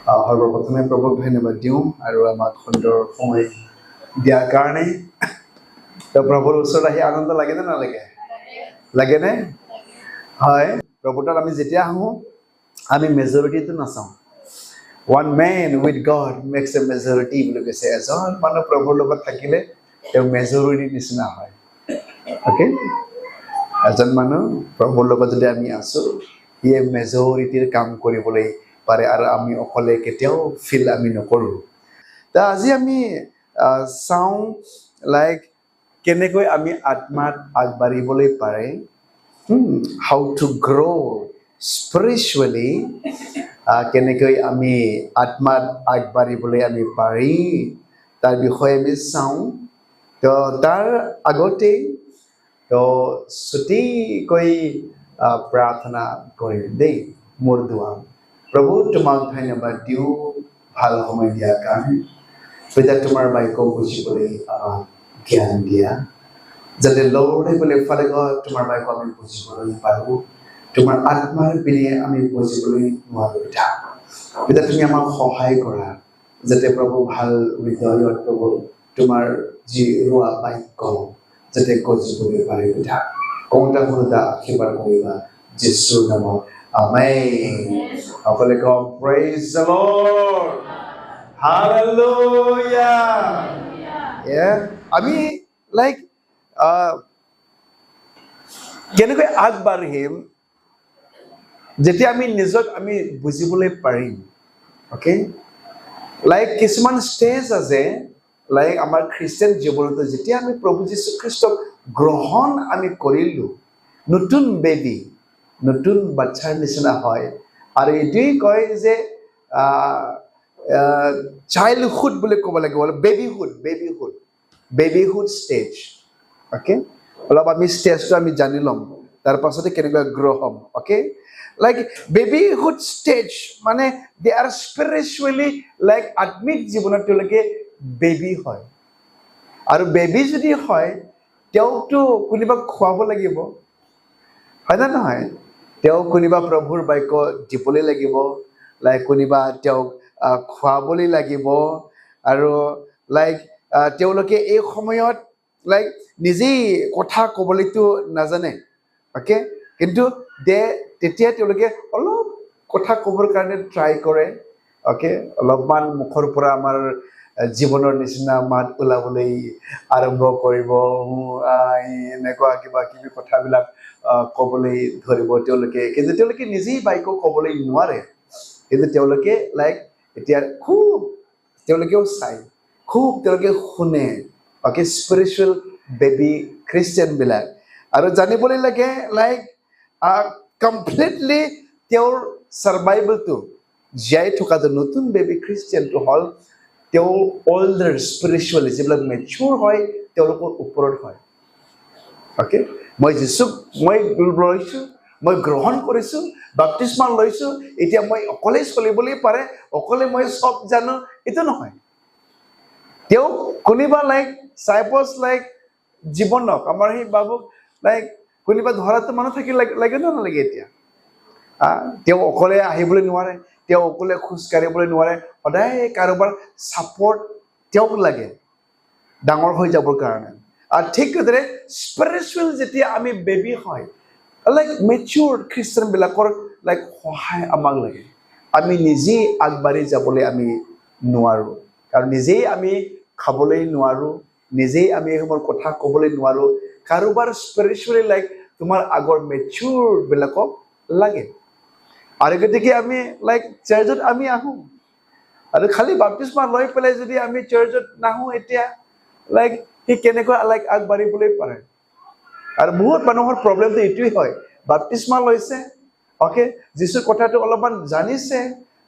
সৰ্বপ্ৰথমে প্ৰভুক ধন্যবাদ দিওঁ আৰু আমাক সুন্দৰ সময় দিয়াৰ কাৰণে। তো প্ৰভুৰ ওচৰত আহি আনন্দ লাগেনে নালাগে? লাগেনে? হয়, প্ৰভুৰ তাত আমি যেতিয়া আহোঁ আমি মেজৰিটিটো নাচাওঁ। One man with God makes a majority বুলি কৈছে। এজন মানুহ প্ৰভুৰ লগত থাকিলে তেওঁ মেজৰিটিৰ নিচিনা হয়। অ'কে, এজন মানুহ প্ৰভুৰ লগত যদি আমি আছোঁ, ইয়ে মেজৰিটিৰ কাম কৰিবলৈ পাৰে আৰু আমি অকলে কেতিয়াও ফিল আমি নকৰোঁ। আজি আমি চাওঁ লাইক কেনেকৈ আমি আত্মাত আগবাঢ়িবলৈ পাৰে, হাউ টু গ্ৰ' স্পিৰিচুৱেলি, কেনেকৈ আমি আত্মাত আগবাঢ়িবলৈ আমি পাৰি তাৰ বিষয়ে আমি চাওঁ। তো তাৰ আগতেই তো ছুটিকৈ প্ৰাৰ্থনা কৰিম দেই। মোৰ দুৱা, প্ৰভু তোমাক ধন্যবাদ দিওঁ ভাল সময় দিয়াৰ কাৰণে। পিতা, তোমাৰ বাক্য বুজিবলৈ জ্ঞান দিয়া, যাতে লৰ্ড বোলে ফালে গড তোমাৰ বাক্য আমি বুজিবলৈ পাৰোঁ, তোমাৰ আত্মাৰ পিনে আমি বুজিবলৈ নোৱাৰোঁ। পিতা, তুমি আমাক সহায় কৰা যাতে প্ৰভু ভাল হৃদয়ত প্ৰভু তোমাৰ যি ৰোৱা বাক্য যাতে গজিবলৈ পাৰে। পিতা, কওঁতা শুনোতা আশীৰ্বাদ কৰিবা যীশুৰ নামত, আমেন। সকলে কওঁ প্ৰেইজ দ্য লৰ্ড, হালেলুয়া। আমি লাইক কেনেকৈ আগবাঢ়িম যেতিয়া আমি নিজক আমি বুজিবলৈ পাৰিম। অ'কে, লাইক কিছুমান ষ্টেজ আছে লাইক আমাৰ খ্ৰীষ্টিয়ান জীৱনতো, যেতিয়া আমি প্ৰভু যীশু খ্ৰীষ্টক গ্ৰহণ আমি কৰিলোঁ, নতুন বেবী, নতুন বাচ্চাৰ নিচিনা হয়। আৰু এইটোৱেই কয় যে চাইল্ডহুড বুলি ক'ব লাগিব, বেবিহুড ষ্টেজ। অ'কে, অলপ আমি ষ্টেজটো আমি জানি ল'ম, তাৰ পাছতে কেনেকৈ গ্ৰ' হ'ম। অ'কে, লাইক বেবিহুড ষ্টেজ মানে দে আৰ স্পিৰিচুৱেলি লাইক আত্মিক জীৱনত তেওঁলোকে বেবী হয়। আৰু বেবী যদি হয় তেওঁকতো কোনোবা খুৱাব লাগিব, হয় নে নহয়? তেওঁ কোনোবা প্ৰভুৰ বাক্য দিবলৈ লাগিব, লাইক কোনোবা তেওঁক খুৱাবলৈ লাগিব। আৰু লাইক তেওঁলোকে এই সময়ত লাইক নিজেই কথা ক'বলৈতো নাজানে। অ'কে, কিন্তু তেতিয়া তেওঁলোকে অলপ কথা ক'বৰ কাৰণে ট্ৰাই কৰে। অ'কে, অলপমান মুখৰ পৰা আমাৰ জীৱনৰ নিচিনা মাত ওলাবলৈ আৰম্ভ কৰিব, এনেকুৱা কিবা কিবি কথাবিলাক ক'বলৈ ধৰিব তেওঁলোকে। কিন্তু তেওঁলোকে নিজেই বাক্য ক'বলৈ নোৱাৰে, কিন্তু তেওঁলোকে লাইক এতিয়া খুব তেওঁলোকেও চায়, খুব তেওঁলোকে শুনে। অ'কে, স্পিৰিচুৱেল বেবী খ্ৰীষ্টিয়ানবিলাক। আৰু জানিবলৈ লাগে লাইক কমপ্লিটলি তেওঁৰ চাৰ্ভাইভেলটো, জীয়াই থকাটো, নতুন বেবী খ্ৰীষ্টিয়ানটো হ'ল তেওঁ অলডাৰ স্পিৰিচুৱেলি যিবিলাক মেচিউৰ হয় তেওঁলোকৰ ওপৰত হয়। অ'কে, মই যীচুক মই লৈছোঁ, মই গ্ৰহণ কৰিছোঁ, বাপ্তিস্মা লৈছোঁ, এতিয়া মই অকলেই চলিবলৈ পাৰে, অকলে মই চব জানো, এইটো নহয়। তেওঁ কোনোবা লাইক চাইপজ লাইক জীৱনক আমাৰ সেই বাবুক লাইক কোনোবা ধৰাটো মানুহ থাকি লাগে নে নালাগে? এতিয়া তেওঁ অকলে আহিবলৈ নোৱাৰে, তেওঁ অকলে খোজ কাঢ়িবলৈ নোৱাৰে, সদায় কাৰোবাৰ ছাপৰ্ট তেওঁক লাগে ডাঙৰ হৈ যাবৰ কাৰণে। আৰু ঠিক তেনেদৰে স্পিৰিচুৱেল যেতিয়া আমি বেবী হয়, লাইক মেচিউৰ খ্ৰীষ্টিয়ানবিলাকৰ লাইক সহায় আমাক লাগে। আমি নিজেই আগবাঢ়ি যাবলৈ আমি নোৱাৰোঁ, কাৰণ নিজেই আমি খাবলৈ নোৱাৰোঁ, নিজেই আমি এইসমূহৰ কথা ক'বলৈ নোৱাৰোঁ। কাৰোবাৰ স্পিৰিচুৱেলি লাইক তোমাৰ আগৰ মেচিউৰবিলাকক লাগে। আৰু গতিকে আমি লাইক চাৰ্চত আমি আহোঁ, আৰু খালি বাপ্তিস্মা লৈ পেলাই যদি আমি চাৰ্চত নাহোঁ, এতিয়া লাইক সি কেনেকৈ লাইক আগবাঢ়িবলৈ পাৰে? আৰু বহুত মানুহৰ প্ৰব্লেমটো এইটোৱেই হয়, বাপ্তিস্মা লৈছে, অ'কে, যীশুৰ কথাটো অলপমান জানিছে,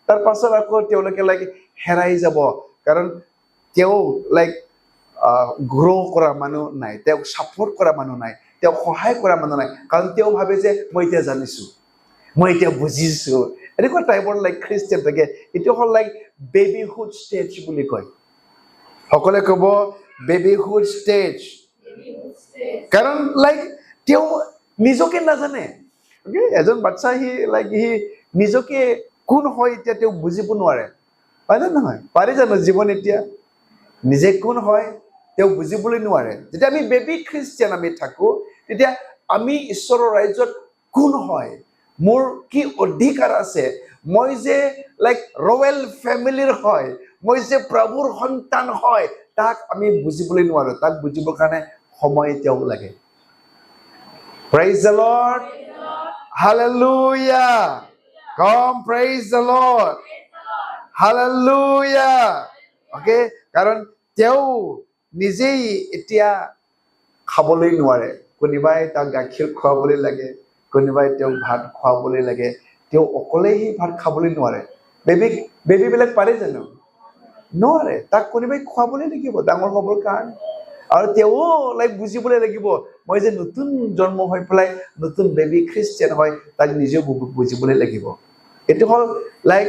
তাৰ পাছত আকৌ তেওঁলোকে লাইক হেৰাই যাব, কাৰণ তেওঁ লাইক গ্ৰ' কৰা মানুহ নাই, তেওঁক ছাপৰ্ট কৰা মানুহ নাই, তেওঁক সহায় কৰা মানুহ নাই, কাৰণ তেওঁ ভাবে যে মই এতিয়া জানিছোঁ, মই এতিয়া বুজিছোঁ, এনেকুৱা টাইপৰ লাইক খ্ৰীষ্টিয়ান থাকে। এইটো হ'ল লাইক বেবিহুড ষ্টেজ বুলি কয়। সকলোৱে ক'ব বেবিহুড ষ্টেজ। কাৰণ লাইক তেওঁ নিজকে নাজানে। এজন বাচ্চা সি নিজকে কোন হয় এতিয়া তেওঁ বুজিব নোৱাৰে। হয় নে নহয়? পাৰি জানো জীৱন এতিয়া নিজে কোন হয় তেওঁ বুজিবলৈ নোৱাৰে। যেতিয়া আমি বেবী খ্ৰীষ্টিয়ান আমি থাকো, তেতিয়া আমি ঈশ্বৰৰ ৰাজ্যত কোন হয়, মোৰ কি অধিকাৰ আছে, মই যে লাইক ৰয়েল ফেমিলিৰ হয়, মই যে প্ৰভুৰ সন্তান হয়, তাক আমি বুজিবলৈ নোৱাৰো। তাক বুজিবৰ কাৰণে সময় তেওঁক লাগে। Praise the Lord. Hallelujah. Come, praise the Lord. Hallelujah. Okay? কাৰণ তেওঁ নিজেই এতিয়া খাবলৈ নোৱাৰে। কোনোবাই তাক গাখীৰ খুৱাবলৈ লাগে, কোনোবাই তেওঁক ভাত খুৱাবলৈ লাগে। তেওঁ অকলেই সেই ভাত খাবলৈ নোৱাৰে। বেবীবিলাক পাৰে জানো? নোৱাৰে। তাক কোনোবাই খুৱাবলৈ লাগিব ডাঙৰ হ'বৰ কাৰণে। আৰু তেওঁ লাইক বুজিবলৈ লাগিব, মই যে নতুন জন্ম হৈ পেলাই নতুন বেবী খ্ৰীষ্টিয়ান হয়, তাক নিজেও বুজিবলৈ লাগিব। এইটো হ'ল লাইক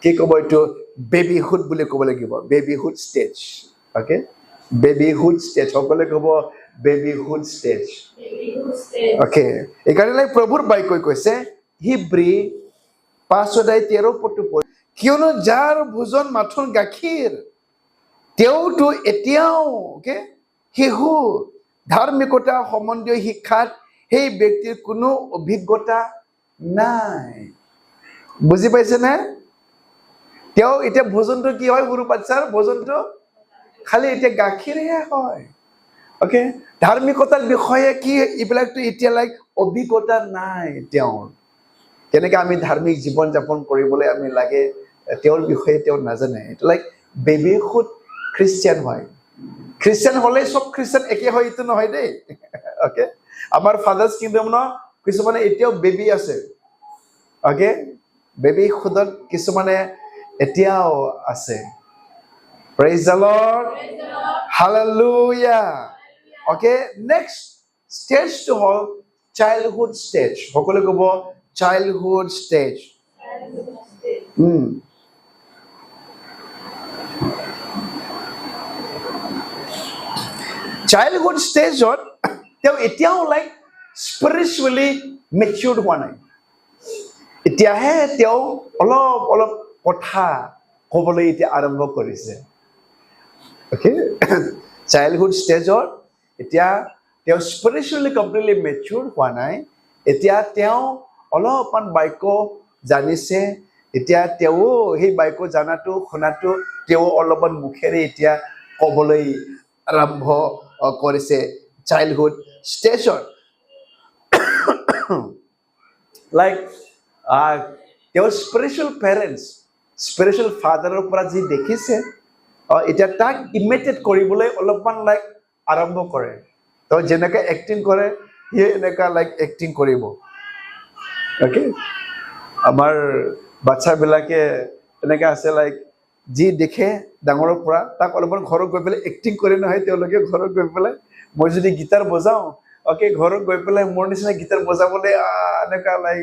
কি ক'ব, এইটো বেবিহুড বুলি ক'ব লাগিব। Babyhood stage. Okay, babyhood stage. সকলোৱে ক'ব বেবিহুড ষ্টেজ। অ'কে, এইকাৰণে লাইক প্ৰভুৰ বাক্যই কৈছে হিব্ৰী 5:13 কিয়নো যাৰ ভোজন মাথোন গাখীৰ, তেওঁতো এতিয়াও শিশু, ধাৰ্মিকতা সম্বন্ধীয় শিক্ষাত সেই ব্যক্তিৰ কোনো অভিজ্ঞতা নাই। বুজি পাইছেনে? তেওঁ এতিয়া ভোজনটো কি হয়, সৰু বাচ্চাৰ ভোজনটো খালি এতিয়া গাখীৰহে হয়। অ'কে, ধাৰ্মিকতাৰ বিষয়ে কি এইবিলাকতো এতিয়া লাইক অভিজ্ঞতা নাই তেওঁৰ। কেনেকৈ আমি ধাৰ্মিক জীৱন যাপন কৰিবলৈ আমি লাগে তেওঁৰ বিষয়ে তেওঁ নাজানে। এইটো লাইক বেবিহুড খ্ৰীষ্টিয়ান হয়। খ্ৰীষ্টিয়ান হ'লে চব খ্ৰীষ্টিয়ান একে হয় এইটো নহয় দেই। অ'কে, আমাৰ ফাদাৰ্ছ কিংডমৰ কিছুমানে এতিয়াও বেবী আছে। অ'কে, বেবিহুডত কিছুমানে এতিয়াও আছে। Praise the Lord. Hallelujah. Okay, next stage to হ'ল চাইল্ডহুড ষ্টেজ। সকলোৱে ক'ব চাইল্ডহুড ষ্টেজ। চাইল্ডহুড ষ্টেজত তেওঁ এতিয়াও লাইক স্পিৰিচুৱেলি মেচিউৰ্ড হোৱা নাই। এতিয়াহে তেওঁ অলপ অলপ কথা ক'বলৈ এতিয়া আৰম্ভ কৰিছে। অ'কে, চাইল্ডহুড ষ্টেজত এতিয়া তেওঁ স্পিৰিচুৱেলি কমপ্লিটলি মেচিউৰ্ড হোৱা নাই। এতিয়া তেওঁ অলপমান বাক্য জানিছে। এতিয়া তেওঁ সেই বাক্য জানাটো শুনাটো তেওঁ অলপমান মুখেৰে এতিয়া ক'বলৈ আৰম্ভ কৰিছে চাইল্ডহুড ষ্টেজত। লাইক তেওঁৰ স্পিৰিচুৱেল পেৰেণ্টছ, স্পিৰিচুৱেল ফাদাৰৰ পৰা যি দেখিছে, এতিয়া তাক ইমিটেট কৰিবলৈ অলপমান লাইক আৰম্ভ কৰে। তেওঁ যেনেকৈ এক্টিং কৰে সিয়ে এনেকুৱা লাইক এক্টিং কৰিব। অ'কে, আমাৰ বাচ্চাবিলাকে এনেকৈ আছে লাইক যি দেখে ডাঙৰৰ পৰা তাক অলপমান ঘৰত গৈ পেলাই এক্টিং কৰে নহয়। তেওঁলোকে ঘৰত গৈ পেলাই, মই যদি গীটাৰ বজাওঁ, অ'কে, ঘৰত গৈ পেলাই মোৰ নিচিনা গীটাৰ বজাবলৈ এনেকুৱা লাইক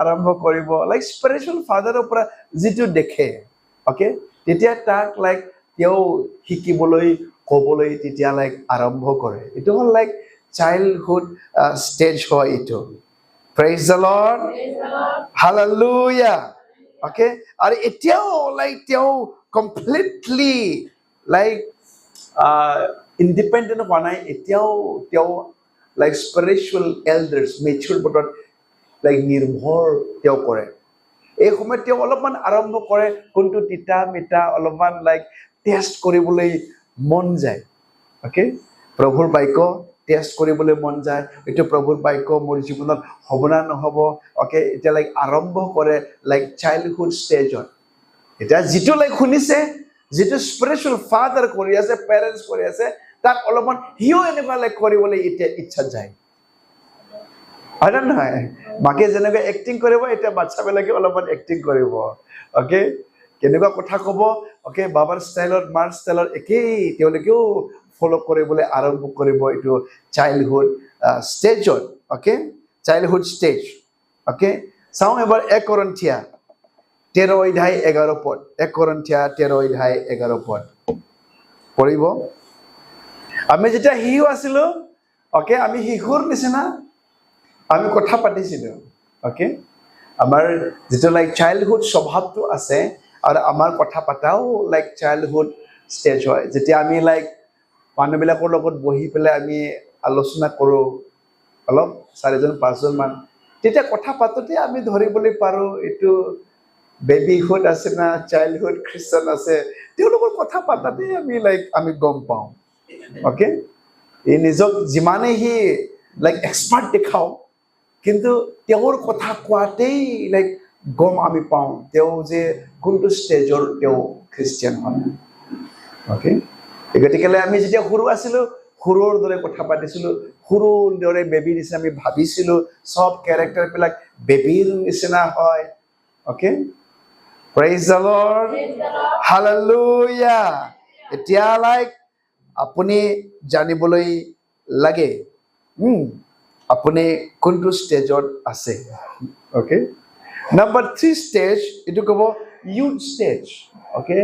আৰম্ভ কৰিব। লাইক স্পিৰিচুৱেল ফাদাৰৰ পৰা যিটো দেখে, অ'কে, তেতিয়া তাক লাইক তেওঁ শিকিবলৈ ক'বলৈ তেতিয়া লাইক আৰম্ভ কৰে। এইটো হ'ল লাইক চাইল্ডহুড ষ্টেজ হয় এইটো। Praise the Lord. Hallelujah. Okay, আৰু এতিয়াও লাইক তেওঁ কমপ্লিটলি লাইক ইণ্ডিপেণ্ডেণ্ট হোৱা নাই। এতিয়াও তেওঁ লাইক স্পিৰিচুৱেল এল্ডাৰ্ছ মেচিউৰ বৰ্ডত লাইক নিৰ্ভৰ তেওঁ কৰে। এই সময়ত তেওঁ অলপমান আৰম্ভ কৰে কোনটো তিতা মিঠা অলপমান লাইক টেষ্ট কৰিবলৈ মন যায়। অ'কে, প্ৰভুৰ বাক্য টেষ্ট কৰিবলৈ মন যায়। এইটো প্ৰভুৰ বাক্য মোৰ জীৱনত হ'ব না নহ'ব। অ'কে, এতিয়া লাইক আৰম্ভ কৰে লাইক চাইল্ডহুড ষ্টেজত। এতিয়া যিটো লাইক শুনিছে, যিটো স্পিৰিচুৱেল ফাদাৰ কৰি আছে, পেৰেণ্টছ কৰি আছে, তাক অলপমান সিও এনেকুৱা লাইক কৰিবলৈ এতিয়া ইচ্ছা যায়। হয় নে নহয়? মাকে যেনেকৈ এক্টিং কৰিব, এতিয়া বাচ্চাবিলাকে অলপমান এক্টিং কৰিব। অ'কে, কেনেকুৱা কথা ক'ব, অ'কে, বাবাৰ ষ্টাইলত মাৰ ষ্টাইলত একেই তেওঁলোকেও ফ'ল' কৰিবলৈ আৰম্ভ কৰিব এইটো চাইল্ডহুড ষ্টেজত। Okay, childhood stage. অ'কে, চাওঁ এবাৰ 1 Corinthians 13:11 1 Corinthians 13:11 পঢ়িব। আমি যেতিয়া শিশু আছিলোঁ, অ'কে, আমি শিশুৰ নিচিনা আমি কথা পাতিছিলোঁ। অ'কে, আমাৰ যিটো লাইক চাইল্ডহুড স্বভাৱটো আছে, আৰু আমাৰ কথা পাতাও লাইক চাইল্ডহুড ষ্টেজ হয়, যেতিয়া আমি লাইক মানুহবিলাকৰ লগত বহি পেলাই আমি আলোচনা কৰোঁ অলপ 4জন 5জন মান, তেতিয়া কথা পাতোতে আমি ধৰিবলৈ পাৰোঁ এইটো বেবিহুড আছে না চাইল্ডহুড খ্ৰীষ্টান আছে, তেওঁলোকৰ কথা পাতাতে আমি গম পাওঁ। অ'কে, এই নিজক যিমানেই সি লাইক এক্সপাৰ্ট দেখাওঁ, কিন্তু তেওঁৰ কথা কোৱাতেই লাইক গম আমি পাওঁ তেওঁ যে কোনটো ষ্টেজৰ তেওঁ খ্ৰীষ্টিয়ান হয়। অ'কে, গতিকেলৈ আমি যেতিয়া সৰু আছিলোঁ, সৰুৰ দৰে কথা পাতিছিলোঁ, সৰুৰ দৰে বেবীৰ নিচিনা আমি ভাবিছিলোঁ, চব কেৰেক্টাৰবিলাক বেবীৰ নিচিনা হয়। Okay, praise the Lord, hallelujah. এতিয়া লাইক আপুনি জানিবলৈ লাগে আপুনি কোনটো ষ্টেজত আছে। অ'কে, নাম্বাৰ 3 ষ্টেজ, এইটো ক'ব youth stage. Okay,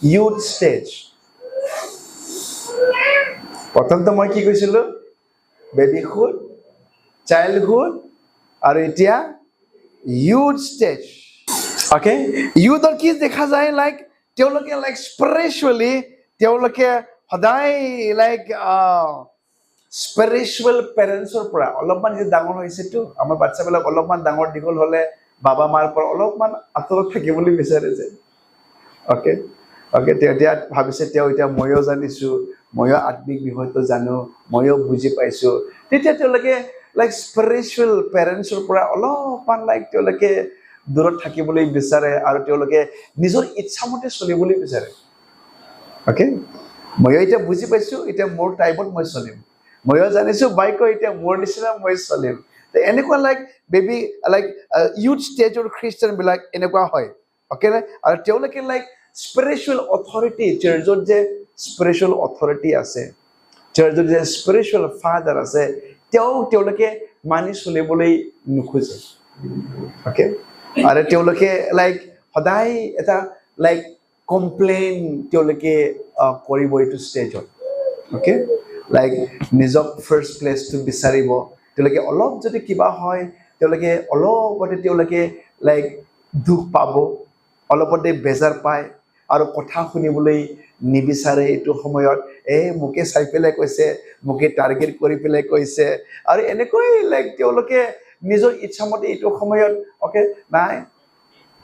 youth stage. প্ৰথমতে মই কি কৈছিলোঁ? বেবিহুড, চাইল্ডহুড, আৰু এতিয়া ইউথ ষ্টেজ। অ'কে, ইউথৰ কি দেখা যায়? লাইক তেওঁলোকে লাইক স্পিৰিচুৱেলি তেওঁলোকে সদায় লাইক স্পিৰিচুৱেল পেৰেণ্টছৰ পৰা অলপমান যে ডাঙৰ হৈছেতো, আমাৰ বাচ্চাবিলাক অলপমান ডাঙৰ দীঘল হ'লে বাবা মাৰ পৰা অলপমান আঁতৰত থাকিবলৈ বিচাৰে যে। অ'কে, অ'কে, তেওঁ এতিয়া ভাবিছে তেওঁ এতিয়া ময়ো জানিছোঁ, ময়ো আত্মিক বিষয়টো জানো, ময়ো বুজি পাইছোঁ, তেতিয়া তেওঁলোকে লাইক স্পিৰিচুৱেল পেৰেণ্টছৰ পৰা অলপমান লাইক তেওঁলোকে দূৰত থাকিবলৈ বিচাৰে আৰু তেওঁলোকে নিজৰ ইচ্ছামতে চলিবলৈ বিচাৰে। অ'কে, ময়ো এতিয়া বুজি পাইছোঁ, এতিয়া মোৰ টাইমত মই চলিম, ময়ো জানিছোঁ বাইকো এতিয়া মোৰ নিচিনা মই চলিম। এনেকুৱা লাইক বেবী লাইক ইউথ ষ্টেজৰ খ্ৰীষ্টানবিলাক এনেকুৱা হয়। অ'কে, আৰু তেওঁলোকে লাইক স্পিৰিচুৱেল অথৰিটি, চাৰ্চত যে স্পিৰিচুৱেল অথৰিটি আছে, চাৰ্চত যে স্পিৰিচুৱেল ফাদাৰ আছে, তেওঁলোকে মানি চলিবলৈ নোখোজে। অ'কে, আৰু তেওঁলোকে লাইক সদায় এটা লাইক কমপ্লেইন তেওঁলোকে কৰিব এইটো ষ্টেজত। অ'কে, লাইক নিজক ফাৰ্ষ্ট প্লেচটো বিচাৰিব, তেওঁলোকে অলপ যদি কিবা হয় তেওঁলোকে অলপতে তেওঁলোকে লাইক দুখ পাব, অলপতে বেজাৰ পায় আৰু কথা শুনিবলৈ নিবিচাৰে। এইটো সময়ত মোকে চাই পেলাই কৈছে, মোকে টাৰ্গেট কৰি পেলাই কৈছে, আৰু এনেকৈ লাইক তেওঁলোকে নিজৰ ইচ্ছামতে এইটো সময়ত অ'কে নাই,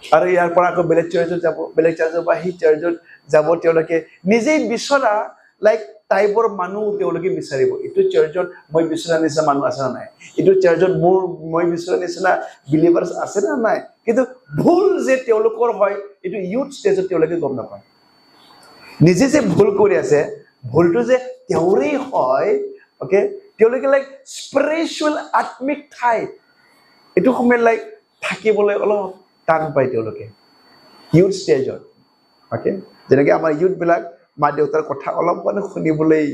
আৰু ইয়াৰ পৰা আকৌ বেলেগ চাৰ্চত যাব, বেলেগ চাৰ্চৰ পৰা সেই চাৰ্চত যাব, তেওঁলোকে নিজেই বিচৰা লাইক টাইপৰ মানুহ তেওঁলোকে বিচাৰিব। এইটো চাৰ্চত মই বিচৰা নিচিনা মানুহ আছে নে নাই, এইটো চাৰ্চত মই বিচৰা নিচিনা বিলিভাৰ্ছ আছে নে নাই, কিন্তু ভুল যে তেওঁলোকৰ হয় এইটো ইউথ ষ্টেজত তেওঁলোকে গম নাপায়। নিজে যে ভুল কৰি আছে, ভুলটো যে তেওঁৰেই হয়। অ'কে, তেওঁলোকে লাইক স্পিৰিচুৱেল আত্মিক ঠাইত এইটো সময়ত লাইক থাকিবলৈ অলপ টান পায় তেওঁলোকে ইউথ ষ্টেজত। অ'কে, যেনেকৈ আমাৰ ইউথবিলাক মা দেউতাৰ কথা অলপমান শুনিবলৈ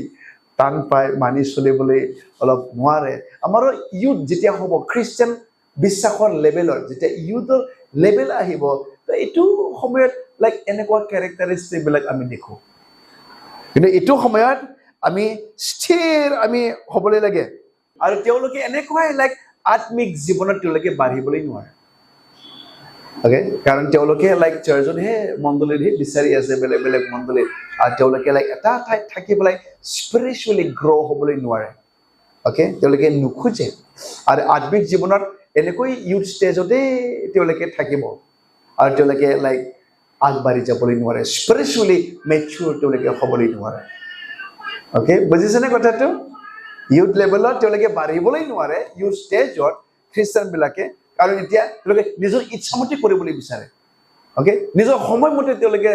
টান পায়, মানি চলিবলৈ অলপ নোৱাৰে। আমাৰো ইউথ যেতিয়া হ'ব, খ্ৰীষ্টান বিশ্বাসৰ লেভেলত যেতিয়া ইউথৰ লেভেল আহিব, এইটো সময়ত লাইক এনেকুৱা কেৰেক্টাৰিষ্টিকবিলাক আমি দেখোঁ। কিন্তু এইটো সময়ত আমি স্থিৰ আমি হ'বলৈ লাগে, আৰু তেওঁলোকে এনেকুৱাই লাইক আত্মিক জীৱনত তেওঁলোকে বাঢ়িবলৈ নোৱাৰে। অ'কে, কাৰণ তেওঁলোকে লাইক চাৰ্চতহে মণ্ডলীতহে বিচাৰি আছে, বেলেগ বেলেগ মণ্ডলীত, আৰু তেওঁলোকে লাইক এটা ঠাইত থাকি পেলাই স্পিৰিচুৱেলি গ্ৰ' হ'বলৈ নোৱাৰে। অ'কে, তেওঁলোকে নোখোজে, আৰু আত্মিক জীৱনত এনেকৈ ইউথ ষ্টেজতে তেওঁলোকে থাকিব, আৰু তেওঁলোকে লাইক আগবাঢ়ি যাবলৈ নোৱাৰে, স্পিৰিচুৱেলি মেচিউৰ তেওঁলোকে হ'বলৈ নোৱাৰে। অ'কে, বুজিছেনে কথাটো? ইউথ লেভেলত তেওঁলোকে বাঢ়িবলৈ নোৱাৰে ইউথ ষ্টেজত খ্ৰীষ্টানবিলাকে, কাৰণ এতিয়া তেওঁলোকে নিজৰ ইচ্ছামতে কৰিবলৈ বিচাৰে। অ'কে, নিজৰ সময়মতে তেওঁলোকে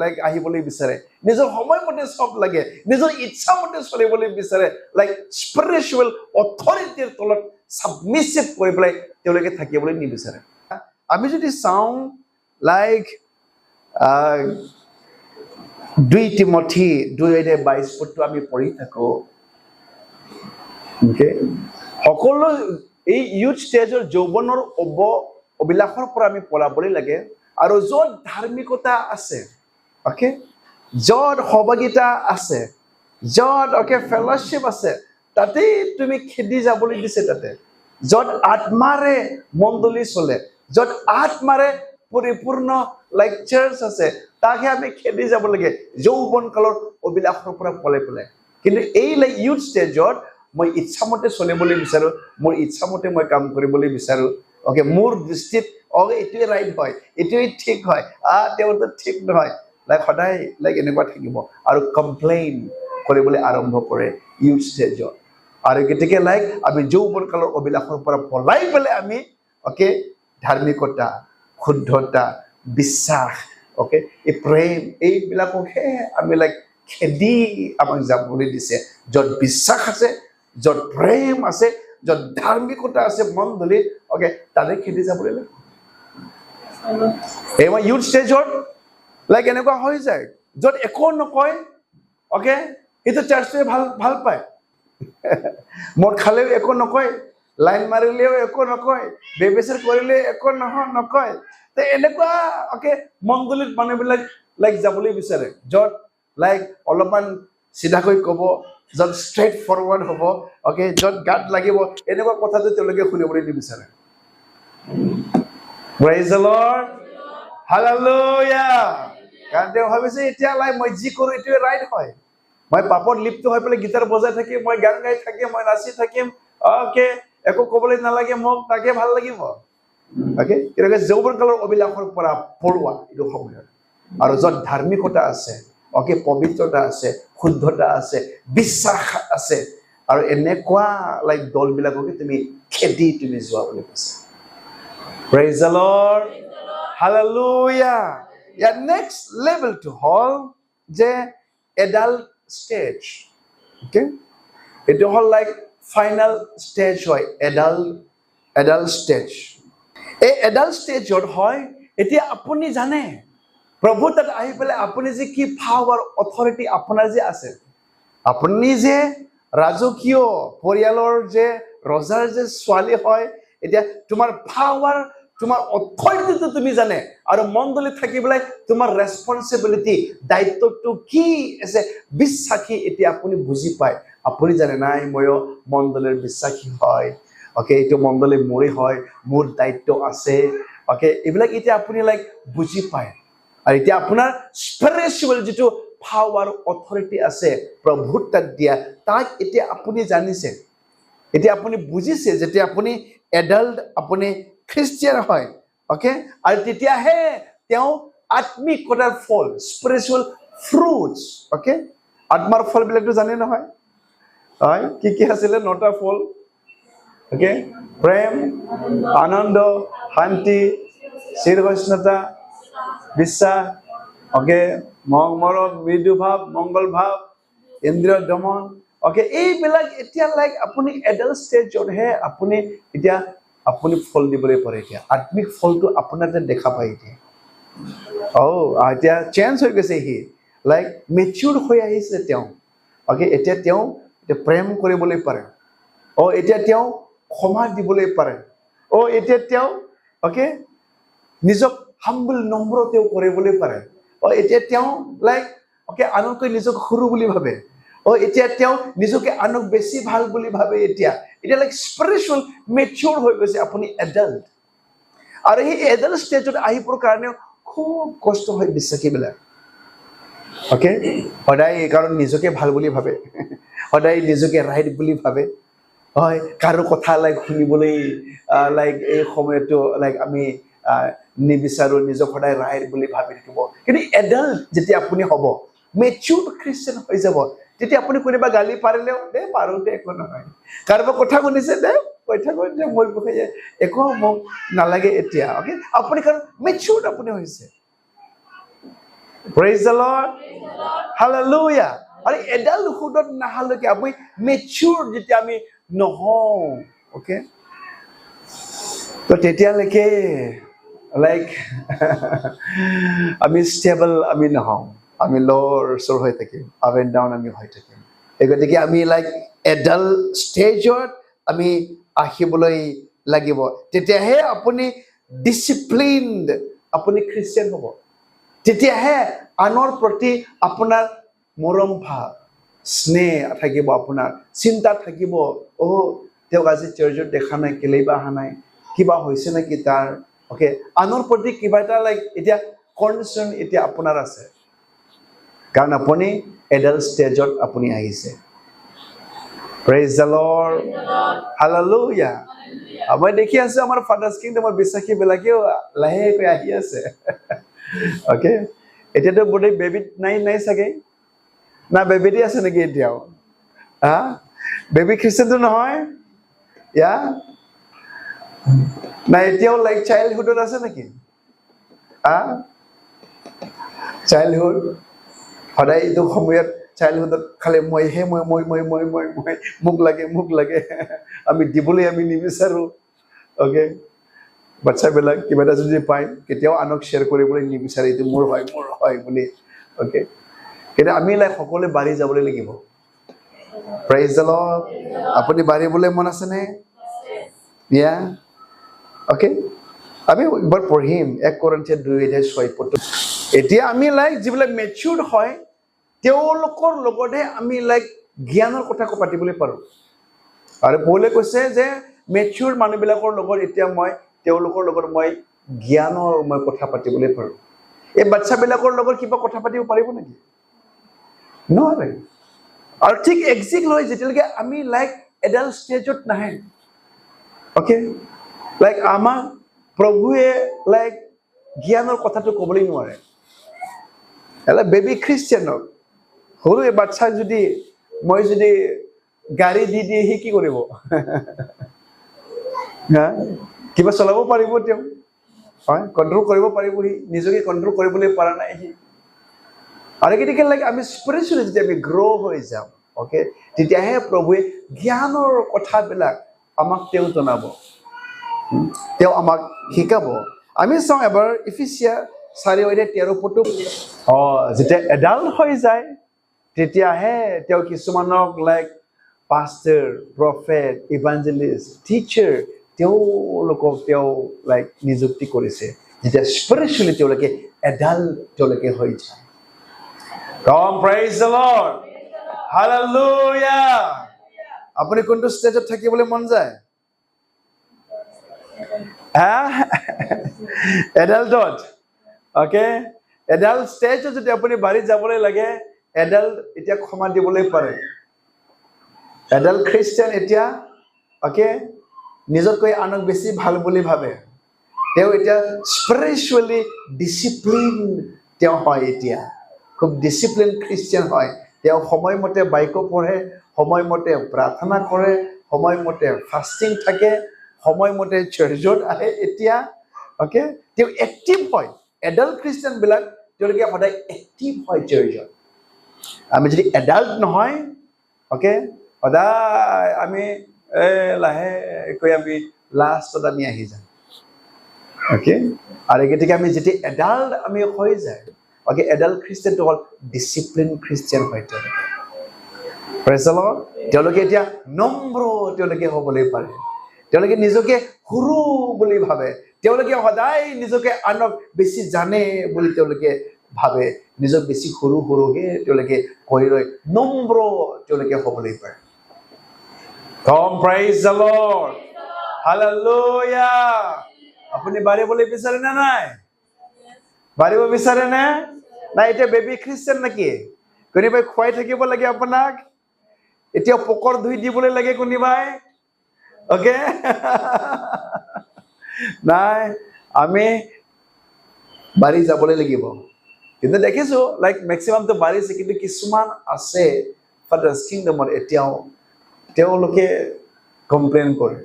লাইক আহিবলৈ বিচাৰে, নিজৰ সময়মতে চব লাগে, নিজৰ ইচ্ছামতে চলিবলৈ বিচাৰে, লাইক স্পিৰিচুৱেল অথৰিটিৰ তলত ছাবমিছিভ কৰি পেলাই তেওঁলোকে থাকিবলৈ নিবিচাৰে। আমি যদি চাওঁ লাইক 2 তিমথি 2:22 আমি পঢ়ি থাকোঁ। সকলো এই ইউথ ষ্টেজৰ যৌৱনৰ অভিলাষৰ পৰা আমি পলাবলৈ লাগে, আৰু য'ত ধাৰ্মিকতা আছে, অ'কে, য'ত সহভাগিতা আছে, য'ত অ'কে ফেলোশ্বিপ আছে, তাতেই তুমি খেদি যাবলৈ দিছে। তাতে য'ত আত্মাৰে মণ্ডলী চলে, য'ত আত্মাৰে পৰিপূৰ্ণ লাইক চাৰ্চ আছে তাকহে আমি খেদি যাব লাগে যৌৱন কালৰ অভিলাষৰ পৰা পলাই পেলাই কিন্তু এই লাইক ইউথ ষ্টেজত মই ইচ্ছামতে চলিবলৈ বিচাৰো মোৰ ইচ্ছামতে মই কাম কৰিবলৈ বিচাৰো ওকে মোৰ দৃষ্টিত এইটোৱে ৰাইট হয় এইটোৱে ঠিক হয় তেওঁতো ঠিক নহয় লাইক সদায় লাইক এনেকুৱা থাকিব আৰু কমপ্লেইন কৰিবলৈ আৰম্ভ কৰে ইউথ ষ্টেজত আৰু গতিকে লাইক আমি যৌৱন কালৰ অভিলাষৰ পৰা পলাই পেলাই আমি ওকে ধাৰ্মিকতা শুদ্ধতা বিশ্বাস ওকে এই প্ৰেম এইবিলাককহে আমি লাইক খেদি আমাক যাবলৈ দিছে য'ত বিশ্বাস আছে য'ত প্ৰেম আছে য'ত ধাৰ্মিকতা আছে মণ্ডলীত ওকে তাতে খেদি যাবলৈ লাগে এই ইউথ ষ্টেজত লাইক এনেকুৱা হৈ যায় য'ত একো নকয় ওকে এইটো চাৰ্চটোৱে ভাল পায় মদ খালেও একো নকয় লাইন মাৰিলেও একো নকয় বেবেচাৰ কৰিলে একো নকয় তে এনেকুৱা ওকে মণ্ডলীত মানুহবিলাক লাইক যাবলৈ বিচাৰে য'ত লাইক অলপমান চিধাকৈ ক'ব য'ত ষ্ট্ৰেইট ফৰৱাৰ্ড হ'ব ওকে য'ত গাত লাগিব এনেকুৱা কথাটো তেওঁলোকে শুনিবলৈ নিবিচাৰে প্ৰেইজ দ্য লৰ্ড হালেলুয়া কাৰণ তেওঁ ভাবিছে এতিয়া লাইক মই যি কৰোঁ এইটোৱে ৰাইট হয় মই পাপত লিপ্ত হৈ পেলাই গীটাৰ বজাই থাকিম মই গান গাই থাকিম মই নাচি থাকিম ওকে একো ক'বলৈ নালাগে মোক তাকে ভাল লাগিব ওকে কিন্তু যৌৱন কালৰ অভিলাষৰ পৰা পৰোৱা এইটো সময়ত আৰু য'ত ধাৰ্মিকতা আছে ওকে পবিত্ৰতা আছে শুদ্ধতা আছে বিশ্বাস আছে আৰু এনেকুৱা লাইক দলবিলাককে তুমি খেদি তুমি যোৱা বুলি কৈছা প্ৰেইজ দ্য লৰ্ড হালেলুয়া ইয়াৰ নেক্সট লেভেলটো হ'ল যে এডাল্ট ষ্টেজ ওকে এইটো হ'ল লাইক ফাইনেল ষ্টেজ হয় এডাল্ট ষ্টেজ এই এডাল্ট ষ্টেজত হয় এতিয়া আপুনি জানে প্ৰভু তাত আহি পেলাই আপুনি যে কি পাৱাৰ অথৰিটি আপোনাৰ যে আছে আপুনি যে ৰাজকীয় পৰিয়ালৰ যে ৰজাৰ যে ছোৱালী হয় এতিয়া তোমাৰ পাৱাৰ তোমাৰ অথৰিটিটো তুমি জানে আৰু মণ্ডলীত থাকি পেলাই তোমাৰ ৰেছপন্সিবিলিটি দায়িত্বটো কি আছে বিশ্বাসী এতিয়া আপুনি বুজি পায় আপুনি জানে নাই ময়ো মণ্ডলীৰ বিশ্বাসী হয় ওকে এইটো মণ্ডলী মোৰে হয় মোৰ দায়িত্ব আছে ওকে এইবিলাক এতিয়া আপুনি লাইক বুজি পায় আৰু এতিয়া আপোনাৰ স্পিৰিচুৱেল যিটো পাৱাৰ অথৰিটি আছে প্ৰভুৰ তাত দিয়া তাক এতিয়া আপুনি জানিছে এতিয়া আপুনি বুজিছে যেতিয়া আপুনি এডাল্ট আপুনি খ্ৰীষ্টিয়ান হয় ওকে আৰু তেতিয়াহে তেওঁ আত্মিকতাৰ ফল স্পিৰিচুৱেল ফ্ৰুটছ ওকে আত্মাৰ ফলবিলাকতো জানে নহয় হয় কি আছিলে 9টা ফল ওকে প্ৰেম আনন্দ শান্তি চিৰসহিষ্ণুতা বিশ্বাস ওকে মৰম মৃদু ভাৱ মংগল ভাৱ ইন্দ্ৰিয় দমন ওকে এইবিলাক এতিয়া লাইক আপুনি এডাল্ট ষ্টেজতহে আপুনি এতিয়া আপুনি ফল দিবলৈ পাৰে এতিয়া আত্মিক ফলটো আপোনাৰ তাত দেখা পায় এতিয়া এতিয়া চেঞ্জ হৈ গৈছে সি লাইক মেচিউৰ হৈ আহিছে তেওঁ ওকে এতিয়া তেওঁ প্ৰেম কৰিবলৈ পাৰে এতিয়া তেওঁ ক্ষমা দিবলৈ পাৰে এতিয়া তেওঁ ওকে নিজক হাম্বল নম্ৰ তেওঁ কৰিবলৈ পাৰে এতিয়া তেওঁ লাইক ওকে আনতকৈ নিজক সৰু বুলি ভাবে এতিয়া তেওঁ নিজকে আনক বেছি ভাল বুলি ভাবে এতিয়া লাইক স্পিৰিচুৱেল মেচিউৰ হৈ গৈছে আপুনি এডাল্ট আৰু এই এডাল্ট ষ্টেজত আহিবৰ কাৰণে খুব কষ্ট হয় বিশ্বাসীবিলাক ওকে সদায় কাৰণ নিজকে ভাল বুলি ভাবে সদায় নিজকে ৰাইট বুলি ভাবে হয় কাৰো কথা লাইক শুনিবলৈ লাইক এই সময়তো লাইক আমি নিবিচাৰো নিজক সদায় ৰাইট বুলি ভাবি থাকিব কিন্তু এডাল্ট যেতিয়া আপুনি হ'ব মেচিউৰ খ্ৰীষ্টিয়ান হৈ যাব তেতিয়া আপুনি কোনোবা গালি পাৰিলেও দে পাৰোঁতে একো নহয় কাৰোবাৰ কথা শুনিছে দে কথা কৈছে মোৰ বিষয়ে একো মোক নালাগে এতিয়া ওকে আপুনি কাৰণ মেচিউৰ আপুনি হৈছে প্ৰেইজ দ্য লৰ্ড হালেলুয়া আৰু এডাল্ট হুডত নাহালৈকে আপুনি মেচিউৰ যেতিয়া আমি নহওঁ ওকে তো তেতিয়ালৈকে লাইক আমি ষ্টেবল আমি নহওঁ আমি ল'ৰ চ'ৰ হৈ থাকিম আপ এণ্ড ডাউন আমি হৈ থাকিম গতিকে আমি লাইক এডাল্ট ষ্টেজত আমি আহিবলৈ লাগিব তেতিয়াহে আপুনি ডিচিপ্লিনড আপুনি খ্ৰীষ্টিয়ান হ'ব তেতিয়াহে আনৰ প্ৰতি আপোনাৰ মৰম ভাৱ স্নেহ থাকিব আপোনাৰ চিন্তা থাকিব তেওঁক আজি চাৰ্চত দেখা নাই কেলেই বা অহা নাই কিবা হৈছে নেকি তাৰ অ'কে, আনৰ প্ৰতি কিবা এটা লাইক এতিয়া কনচাৰ্ণ এতিয়া আপোনাৰ আছে, কাৰণ আপুনি এডাল্ট ষ্টেজত আপুনি আহিছে। Praise the Lord, hallelujah. মই দেখি আছো আমাৰ ফাদাৰ্ছ কিংডমৰ বিশ্বাসীবিলাকেও লাহেকৈ আহি আছে। অ'কে, এতিয়াতো বোধহয় বেবী নাই চাগে, না বেবীটি আছে নেকি এতিয়াও? হা, বেবী খ্ৰীষ্টানটো নহয়? ইয়া, নাই এতিয়াও লাইক চাইল্ডহুডত আছে নেকি? চাইল্ডহুড সদায় এইটো সময়ত চাইল্ডহুডত খালি মইহে মই মোক লাগে আমি দিবলৈ আমি নিবিচাৰো। অ'কে, বাচ্চাবিলাক কিবা এটা যদি পায় কেতিয়াও আনক শ্বেয়াৰ কৰিবলৈ নিবিচাৰে, এইটো মোৰ হয় বুলি। অ'কে, কিন্তু আমি লাইক সকলোৱে বাঢ়ি যাবলৈ লাগিব। Praise the lord. আপুনি বাঢ়িবলৈ মন আছেনে? ইয়া, অ'কে, আমি একবাৰ পঢ়িম 1 Corinthians 2:6। এতিয়া আমি লাইক যিবিলাক মেচিউৰ্ড হয় তেওঁলোকৰ লগতহে আমি লাইক জ্ঞানৰ কথা পাতিবলৈ পাৰোঁ। আৰু পৌলে কৈছে যে মেচিউৰ্ড মানুহবিলাকৰ লগত এতিয়া তেওঁলোকৰ লগত মই জ্ঞানৰ কথা পাতিবলৈ পাৰোঁ। এই বাচ্চাবিলাকৰ লগত কিবা কথা পাতিব পাৰিব নেকি? নোৱাৰে। আৰু ঠিক এক্সিক্ট হয় যেতিয়ালৈকে আমি লাইক এডাল্ট ষ্টেজত নাহে। অ'কে, লাইক আমাক প্ৰভুৱে লাইক জ্ঞানৰ কথাটো ক'বলৈ নোৱাৰে। বেবী খ্ৰীষ্টিয়ানক সৰু বাচ্চাক যদি মই যদি গাড়ী দি সি কি কৰিব? কিবা চলাব পাৰিব তেওঁ? হয়, কণ্ট্ৰল কৰিব পাৰিব সি? নিজকে কণ্ট্ৰল কৰিবলৈ পৰা নাই সি। আৰু গতিকে লাইক আমি স্পিৰিচুৱেলি যেতিয়া আমি গ্ৰ' হৈ যাম, অ'কে, তেতিয়াহে প্ৰভুৱে জ্ঞানৰ কথাবিলাক আমাক তেওঁ জনাব, তেওঁ আমাক শিকাব। আমি চাওঁ এবাৰ ইফিচিয়া 4:13। যেতিয়া এডাল্ট হৈ যায় তেতিয়াহে তেওঁ কিছুমানক লাইক পাষ্টাৰ, প্ৰফেট, ইভাঞ্জেলিষ্ট, টিচাৰ তেওঁলোকক তেওঁ লাইক নিযুক্তি কৰিছে, যেতিয়া স্পিৰিচুৱেলি তেওঁলোকে এডাল্ট হৈ যায়। Come, praise the Lord, hallelujah. আপুনি কোনটো ষ্টেজত থাকিবলৈ মন যায়? এডাল্টত। অ'কে, এডাল্ট ষ্টেজত যদি আপুনি বাঢ়ি যাবলৈ লাগে, এডাল্ট এতিয়া ক্ষমা দিবলৈ পাৰে। এডাল্ট খ্ৰীষ্টিয়ান এতিয়া অ'কে নিজতকৈ আনক বেছি ভাল বুলি ভাবে। তেওঁ এতিয়া স্পিৰিচুৱেলি ডিচিপ্লিন তেওঁ হয়, এতিয়া খুব ডিচিপ্লিন খ্ৰীষ্টিয়ান হয়। তেওঁ সময়মতে বাইবেল পঢ়ে, সময়মতে প্ৰাৰ্থনা কৰে, সময়মতে ফাষ্টিং থাকে, সময়মতে চাৰ্চত আহে এতিয়া। অ'কে, তেওঁ এক্টিভ হয়। এডাল্ট খ্ৰীষ্টিয়ানবিলাক তেওঁলোকে সদায় এক্টিভ হয় চাৰ্চত। আমি যদি এডাল্ট নহয়, অ'কে, সদায় আমি লাহেকৈ আমি লাষ্টত আমি আহি যাম। অ'কে, আৰু গতিকে আমি যেতিয়া এডাল্ট আমি হৈ যায়, অ'কে, এডাল্ট খ্ৰীষ্টিয়ানটো হ'ল ডিচিপ্লিন খ্ৰীষ্টিয়ান হয় তেওঁলোকে। Praise the lord. তেওঁলোকে এতিয়া নম্ৰ তেওঁলোকে হ'বলৈ পাৰে। তেওঁলোকে নিজকে সৰু বুলি ভাবে। তেওঁলোকে সদায় নিজকে আনক বেছি জানে বুলি তেওঁলোকে ভাবে। নিজক বেছি সৰুকে তেওঁলোকে কৈ লৈ নম্ৰ তেওঁলোকে হ'বলৈ পাৰে। Come, praise the Lord, hallelujah. আপুনি বাঢ়িবলৈ বিচাৰে নে নাই? বাঢ়িব বিচাৰে নে নাই? এতিয়া বেবী খ্ৰীষ্টিয়ান নেকি? কোনোবাই খুৱাই থাকিব লাগে আপোনাক? এতিয়া পকৰ ধুই দিবলৈ লাগে কোনোবাই? অ'কে, নাই, আমি বাঢ়ি যাবলৈ লাগিব। কিন্তু দেখিছো লাইক মেক্সিমামটো বাঢ়িছে, কিন্তু কিছুমান আছে ফাদাৰ্ছ কিংডমত এতিয়াও তেওঁলোকে কমপ্লেইন কৰে।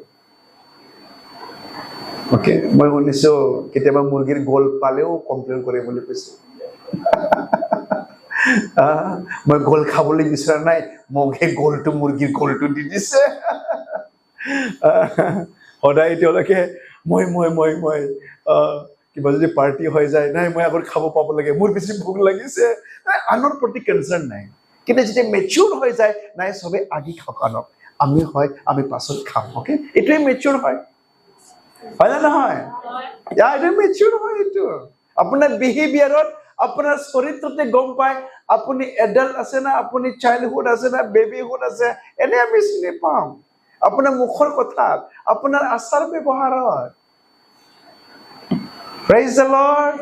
অ'কে, মই শুনিছো কেতিয়াবা মুৰ্গীৰ গোল পালেও কমপ্লেইন কৰে বুলি কৈছে। মই গোল খাবলৈ বিচৰা নাই, মোক সেই গোলটো মুৰ্গীৰ গোলটো দি দিছে। সদায় তেওঁলোকে মই কিবা যদি পাৰ্টি হৈ যায়, নাই মই আগত খাব পাব লাগে, মোৰ বেছি ভোক লাগিছে, আনৰ প্ৰতি কনচাৰ্ণ নাই। কিন্তু যেতিয়া মেচিউৰ হৈ যায়, নাই চবে আগে খাওক, আনক আমি পাছত খাম। অ'কে, এইটোৱে মেচিউৰ হয় নে নহয়? এইটো মেচিউৰ হয়। এইটো আপোনাৰ বিহেভিয়াৰত, আপোনাৰ চৰিত্ৰতে গম পায় আপুনি এডাল্ট আছে না, আপুনি চাইল্ডহুড আছে না, বেবীহুড আছে, এনে আমি চিনি পাম। আপোনাৰ মুখৰ কথাত, আপোনাৰ আচাৰ ব্যৱহাৰত। প্ৰেইজ দ্য লৰ্ড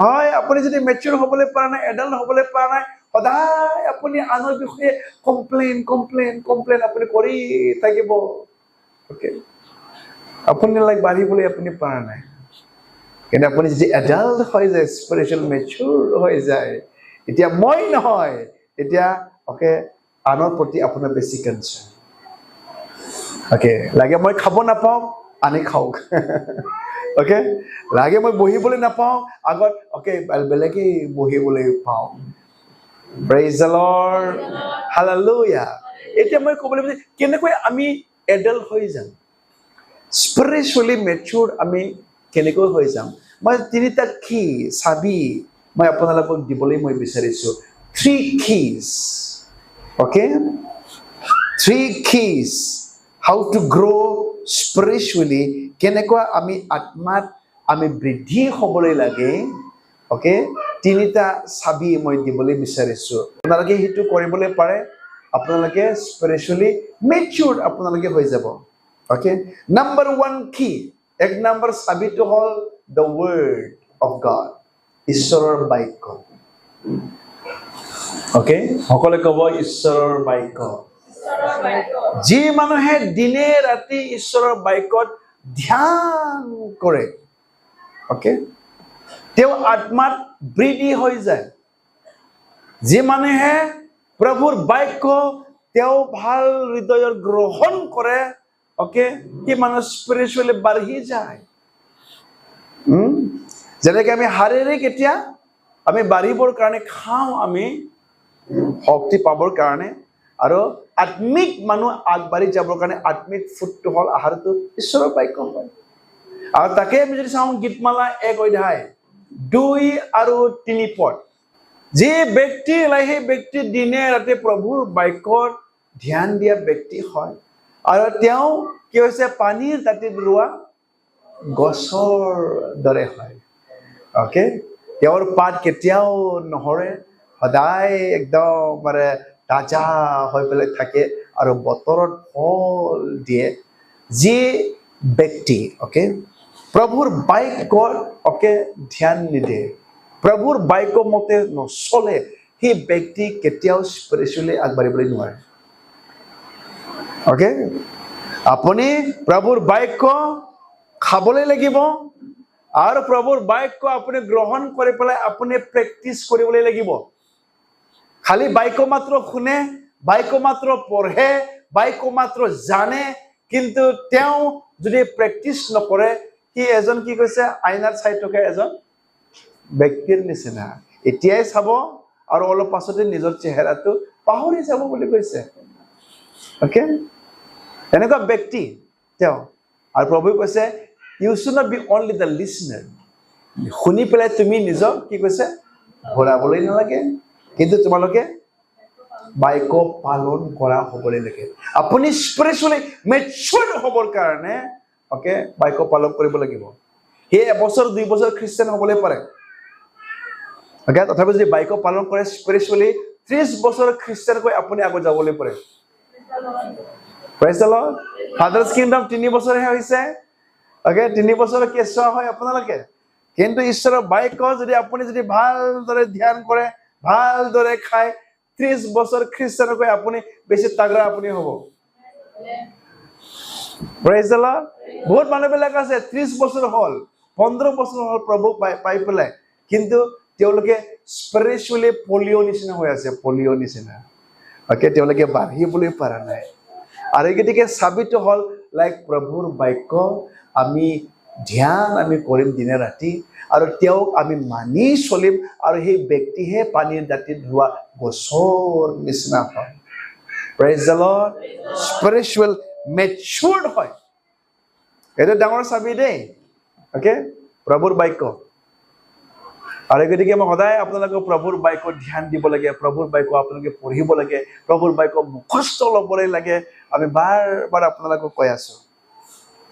হয় আপুনি যদি মেচিউৰ হ'বলৈ পৰা নাই এডাল্ট হ'বলৈ পৰা নাই সদায় আপুনি আনৰ বিষয়ে কমপ্লেইন আপুনি কৰি থাকিব ওকে আপুনি বাঢ়িবলৈ আপুনি পৰা নাই কিন্তু আপুনি যদি এডাল্ট হৈ যায় স্পিৰিচুৱেল মেচিউৰ হৈ যায় এতিয়া মই নহয় এতিয়া ওকে আনৰ প্ৰতি আপোনাৰ বেছি কনচাৰ্ন ওকে লাগে মই খাব নাপাওঁ আনি খাওক ওকে লাগে মই বহিবলৈ নাপাওঁ আগত ওকে বেলেগেই বহিবলৈ পাওঁ প্ৰেইজ দ্য লৰ্ড হালেলুয়া এতিয়া মই ক'বলৈ বিচাৰিছোঁ কেনেকৈ আমি এডাল্ট হৈ যাম স্পিৰিচুৱেলি মেচিউৰ আমি কেনেকৈ হৈ যাম মই তিনিটা কি চাবি মই আপোনালোকক দিবলৈ মই বিচাৰিছোঁ 3 keys okay 3 keys how to grow spiritually কেনেকৈ আমি আত্মাত আমি বৃদ্ধি হ'বলৈ লাগে okay তিনিটা চাবি মই দিবলৈ বিচাৰিছোঁ আপোনালোকে সেইটো কৰিবলৈ পাৰে আপোনালোকে স্পিৰিচুৱেলি মেচিউৰ আপোনালোকে হৈ যাব okay number 1 key এক নম্বৰ চাবিটো হ'ল the word of God ঈশ্বৰৰ বাক্য okay সকলোৱে ক'ব ঈশ্বৰৰ বাক্য যি মানুহে দিনে ৰাতি ঈশ্বৰৰ বাক্যত ধ্যান কৰে okay তেওঁ আত্মাত বৃদ্ধি হৈ যায় যি মানুহে প্ৰভুৰ বাক্য তেওঁ ভাল হৃদয়ৰ গ্ৰহণ কৰে okay কি মানুহ স্পিৰিচুৱেলি বাঢ়ি যায় যেনেকৈ আমি শাৰীৰিক এতিয়া আমি বাঢ়িবৰ কাৰণে খাওঁ আমি শক্তি পাবৰ কাৰণে আৰু আত্মিক মানুহ আগবাঢ়ি যাবৰ কাৰণে আত্মিক ফুডটো হ'ল আহাৰটো ঈশ্বৰৰ বাক্য হয় আৰু তাকে আমি যদি চাওঁ গীতমালা 1 অধ্যায় 2 আৰু 3 পদ যি ব্যক্তি সেই ব্যক্তি দিনে ৰাতি প্ৰভুৰ বাক্যত ধ্যান দিয়া ব্যক্তি হয় আৰু তেওঁ কি হৈছে পানীৰ দাঁতিত ৰোৱা গছৰ দৰে হয় okay তেওঁৰ পাত কেতিয়াও নহৰে সদায় একদম মানে তাজা হৈ পেলাই থাকে আৰু বতৰত ফল দিয়ে যি ব্যক্তি okay প্ৰভুৰ বাক্যত okay ধ্যান নিদিয়ে প্ৰভুৰ বাক্য মতে নচলে সেই ব্যক্তি কেতিয়াও স্পিৰিচুৱেলি আগবাঢ়িবলৈ নোৱাৰে okay আপুনি প্ৰভুৰ বাক্য খাবলৈ লাগিব আৰু প্ৰভুৰ বাক্য আপুনি গ্ৰহণ কৰি পেলাই আপুনি প্ৰেক্টিচ কৰিবলৈ লাগিব খালি বাক্য মাত্ৰ শুনে বাক্য মাত্ৰ পঢ়ে বাক্য মাত্ৰ জানে কিন্তু তেওঁ যদি প্ৰেক্টিচ নকৰে সি এজন কি কৈছে আইনাত চাই থকা এজন ব্যক্তিৰ নিচিনা এতিয়াই চাব আৰু অলপ পাছতে নিজৰ চেহেৰাটো পাহৰি যাব বুলি কৈছে ওকে এনেকুৱা ব্যক্তি তেওঁ আৰু প্ৰভুৱে কৈছে you should not be only the listener শুনি পেলাই তুমি নিজক কি কৈছে ভৰাবলৈ নালাগে কিন্তু তোমালোকে বাক্য পালন কৰা হ'বলৈ লাগে আপুনি স্পিৰিচুৱেলি মেচিউৰ হ'বৰ কাৰণে ওকে বাক্য পালন কৰিব লাগিব হে এবছৰ 2 বছৰ খ্ৰীষ্টিয়ান হ'বলৈ পাৰে ওকে তথাপি যদি বাক্য পালন কৰে স্পিৰিচুৱেলি 30 বছৰ খ্ৰীষ্টিয়ানকৈ আপুনি আগত যাবলৈ পাৰে প্ৰেইজ দ্য লৰ্ড ফাদাৰ্স কিংডম 3 বছৰহে হৈছে ওকে 3 বছৰ কেঁচুৱা হয় আপোনালোকে কিন্তু ঈশ্বৰৰ বাক্য যদি আপুনি যদি ভালদৰে ধ্যান কৰে ভালদৰে খায় 30 বছৰ খ্ৰীষ্টিয়ানকৈ আপুনি বেছি তাগৰা আপুনি হ'ব প্ৰেইজ দ্য লৰ্ড বহুত মানুহবিলাক আছে 30 বছৰ হ'ল 15 বছৰ হ'ল প্ৰভু পাই পেলাই কিন্তু তেওঁলোকে স্পিৰিচুৱেলি পলিঅ' নিচিনা হৈ আছে পলিঅ' নিচিনা ওকে তেওঁলোকে বাঢ়িবলৈ পৰা নাই আৰু গতিকে চাবিটো হ'ল লাইক প্ৰভুৰ বাক্য আমি ধ্যান আমি কৰিম দিনে ৰাতি আৰু তেওঁক আমি মানি চলিম আৰু সেই ব্যক্তিহে পানীৰ দাঁতিত ৰোৱা গছৰ নিচিনা হয় প্ৰেইজ দ্য লৰ্ড স্পিৰিচুৱেল মেচিউৰ্ড হয় এইটো ডাঙৰ চাবি দেই ওকে প্ৰভুৰ বাক্য আৰু গতিকে মই সদায় আপোনালোকক প্ৰভুৰ বাক্যত ধ্যান দিব লাগে প্ৰভুৰ বাক্য আপোনালোকে পঢ়িব লাগে প্ৰভুৰ বাক্য মুখস্থ ল'বলৈ লাগে আমি বাৰ বাৰ আপোনালোকক কৈ আছো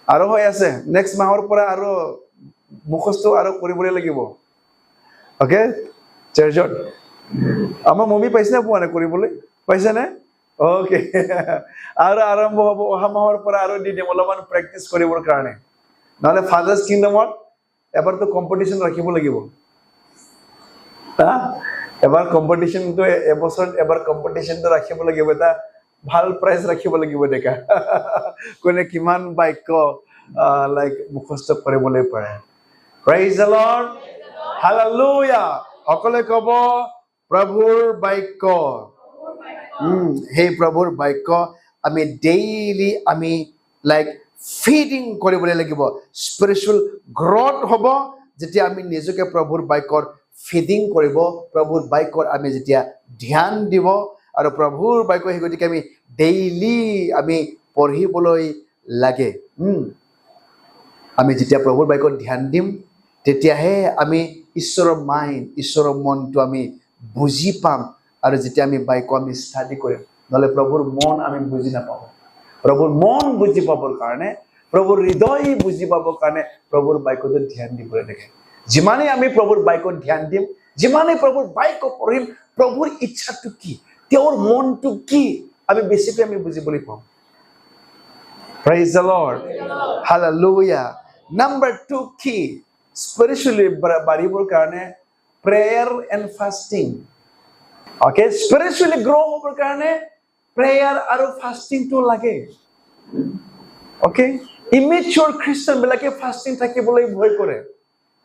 আৰু হৈ আছে নেক্সট মাহৰ পৰা আৰু মুখস্থ আৰু কৰিবলৈ লাগিব ওকে চাৰ্চত আমাৰ মমি পাইছে না পোৱা নাই কৰিবলৈ পাইছে নে ওকে আৰু আৰম্ভ হ'ব অহা মাহৰ পৰা আৰু দি দিম অলপমান প্ৰেক্টিচ কৰিবৰ কাৰণে নহ'লে ফাদাৰ্স কিংডমত এবাৰতো কম্পিটিশ্যন ৰাখিব লাগিব এবাৰ কম্পিটিশ্যনটো এবছৰত এবাৰ কম্পিটিশ্যনটো ৰাখিব লাগিব এটা ভাল প্ৰাইজ ৰাখিব লাগিব দেখা কোনে কিমান বাক্য লাইক মুখস্থ কৰিবলৈ পাৰে Praise the Lord. Hallelujah. সকলে কব প্ৰভুৰ বাক্য হে প্ৰভুৰ বাক্য আমি ডেইলি আমি লাইক ফিডিং কৰিবলৈ লাগিব স্পিৰিচুৱেল গ্ৰথ হ'ব যেতিয়া আমি নিজকে প্ৰভুৰ বাক্যৰ ফিডিং কৰিব প্ৰভুৰ বাক্যৰ আমি যেতিয়া ধ্যান দিব আৰু প্ৰভুৰ বাক্য সেই গতিকে আমি ডেইলি আমি পঢ়িবলৈ লাগে আমি যেতিয়া প্ৰভুৰ বাক্যত ধ্যান দিম তেতিয়াহে আমি ঈশ্বৰৰ মাইণ্ড ঈশ্বৰৰ মনটো আমি বুজি পাম আৰু যেতিয়া আমি বাক্য আমি ষ্টাডি কৰিম নহ'লে প্ৰভুৰ মন আমি বুজি নাপাওঁ প্ৰভুৰ মন বুজি পাবৰ কাৰণে প্ৰভুৰ হৃদয় বুজি পাবৰ কাৰণে প্ৰভুৰ বাক্যত ধ্যান দিবলৈ লাগে যিমানেই আমি প্ৰভুৰ বাক্যত ধ্যান দিম যিমানেই প্ৰভুৰ বাক্য পঢ়িম প্ৰভুৰ ইচ্ছাটো কি তেওঁৰ মনটো কি আমি বেছিকৈ আমি বুজিবলৈ পাম Praise the Lord. Hallelujah. Number 2 key spiritually বাঢ়িবৰ কাৰণে prayer and fasting. Okay, spiritually grow হ'বৰ কাৰণে prayer আৰু fasting টো লাগে. Okay, immature Christian বিলাকে fasting থাকিবলৈ ভয় কৰে.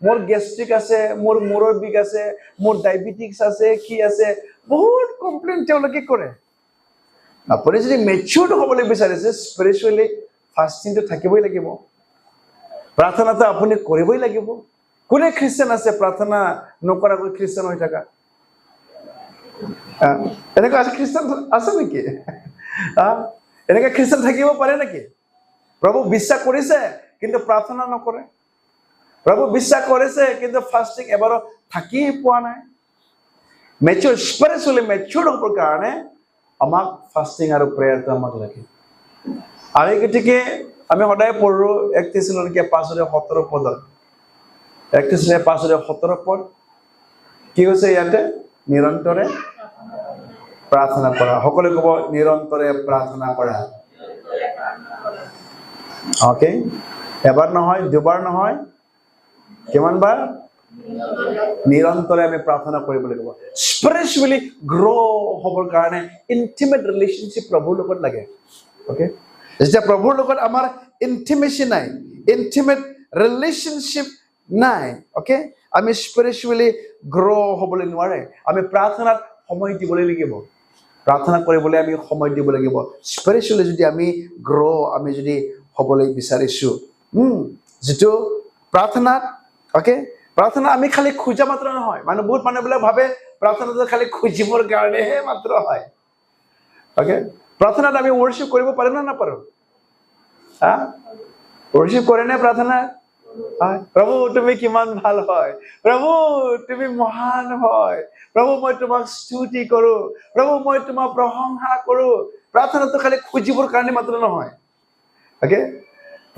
মোৰ গেষ্ট্ৰিক আছে, মোৰ মূৰৰ বিষ আছে, মোৰ ডায়াবেটিক্স আছে, কি আছে, বহুত কমপ্লেইন তেওঁলোকে কৰে. আপুনি যদি মেচিউৰ্ড হ'বলৈ বিচাৰিছে স্পিৰিচুৱেলি ফাষ্টিংটো থাকিবই লাগিব প্ৰাৰ্থনাটো আপুনি কৰিবই লাগিব কোনে খ্ৰীষ্টান আছে প্ৰাৰ্থনা নকৰাকৈ খ্ৰীষ্টান হৈ থকা এনেকুৱা আছে খ্ৰীষ্টান আছে নেকি এনেকুৱা খ্ৰীষ্টান থাকিব পাৰে নেকি প্ৰভু বিশ্বাস কৰিছে কিন্তু প্ৰাৰ্থনা নকৰে প্ৰভু বিশ্বাস কৰিছে কিন্তু ফাষ্টিং এবাৰ থাকি পোৱা নাই মেচিউৰ স্পিৰিচুৱেলি মেচিউৰ্ড হ'বৰ কাৰণে আমাক ফাষ্টিং আৰু প্ৰেয়াৰটো আমাক লাগে আৰু গতিকে আমি সদায় পঢ়ো 1 থেছালনিকে 5:17 পদ 1 থেছালনিকে 5:17 পদ কি হৈছে ইয়াতে নিৰন্তৰে প্ৰাৰ্থনা কৰা সকলোৱে ক'ব নিৰন্তৰে প্ৰাৰ্থনা কৰা ওকে এবাৰ নহয় দুবাৰ নহয় কিমান বাৰ নিৰন্তৰে আমি প্ৰাৰ্থনা কৰিব লাগিব স্পিৰিচুৱেলি গ্ৰো হ'বৰ কাৰণে ইন্টিমেট ৰিলেশনশ্বিপ প্ৰভুৰ লগত লাগে ওকে যেতিয়া প্ৰভুৰ লগত আমাৰ ইন্টিমেচি নাই ইন্টিমেট ৰিলেশনশ্বিপ নাই ওকে আমি স্পিৰিচুৱেলি গ্ৰো হ'বলৈ নোৱাৰে আমি প্ৰাৰ্থনাত সময় দিবলৈ লাগিব প্ৰাৰ্থনা কৰিবলৈ আমি সময় দিব লাগিব স্পিৰিচুৱেলি যদি আমি গ্ৰো আমি যদি হ'বলৈ বিচাৰিছো যেটো প্ৰাৰ্থনাত ওকে প্ৰাৰ্থনা আমি খালি খুজা মাত্ৰ নহয় মানে বহুত মানুহবিলাক ভাবে প্ৰাৰ্থনাটো খালি খুজিবৰ কাৰণেহে মাত্ৰ হয় ওকে প্ৰাৰ্থনাত আমি worship কৰিব পাৰো না নাপাৰো worship কৰে না প্ৰাৰ্থনা প্ৰভু তুমি কিমান ভাল হয় প্ৰভু তুমি মহান হয় প্ৰভু মই তোমাক স্তুতি কৰো প্ৰভু মই তোমাক প্ৰশংসা কৰো প্ৰাৰ্থনাটো খালি খুজিবৰ কাৰণে মাত্ৰ নহয় ওকে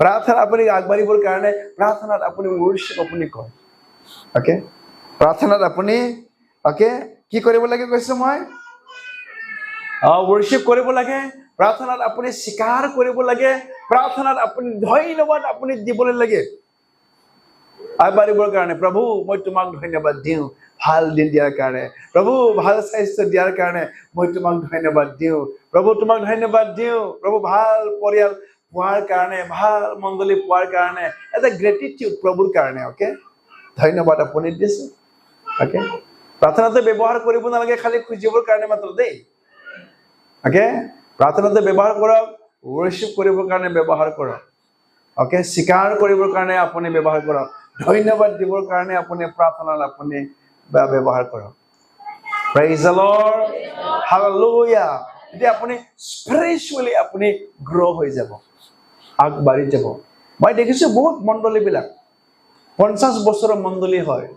প্ৰাৰ্থনা আপুনি আগবাঢ়িবৰ কাৰণে প্ৰাৰ্থনাত আপুনি worship আপুনি কৰে ওকে প্ৰাৰ্থনাত আপুনি ওকে কি কৰিব লাগে কৈছো মই worship কৰিব লাগে প্ৰাৰ্থনাত আপুনি স্বীকাৰ কৰিব লাগে প্ৰাৰ্থনাত আপুনি ধন্যবাদ আপুনি দিবলৈ লাগে আগবাঢ়িবৰ কাৰণে প্ৰভু মই তোমাক ধন্যবাদ দিওঁ ভাল দিন দিয়াৰ কাৰণে প্ৰভু ভাল স্বাস্থ্য দিয়াৰ কাৰণে মই তোমাক ধন্যবাদ দিওঁ প্ৰভু তোমাক ধন্যবাদ দিওঁ প্ৰভু ভাল পৰিয়াল পোৱাৰ কাৰণে ভাল মণ্ডলী পোৱাৰ কাৰণে এটা গ্ৰেটিটিউড প্ৰভুৰ কাৰণে ওকে ধন্যবাদ আপুনি দিছে ওকে প্ৰাৰ্থনাতে ব্যৱহাৰ কৰিব নালাগে খালি খুজিবৰ কাৰণে মাত্ৰ দেই ওকে প্ৰাৰ্থনাতে ব্যৱহাৰ কৰক worship কৰিবৰ কাৰণে ব্যৱহাৰ কৰক ওকে স্বীকাৰ কৰিবৰ কাৰণে আপুনি ব্যৱহাৰ কৰক ধন্যবাদ দিবৰ কাৰণে আপুনি প্ৰাৰ্থনাত আপুনি ব্যৱহাৰ কৰক praise the Lord hallelujah এতিয়া আপুনি স্পিৰিচুৱেলি আপুনি গ্ৰো হৈ যাব আগবাঢ়ি যাব মই দেখিছো বহুত মণ্ডলীবিলাক 50 বছৰৰ মণ্ডলী হয়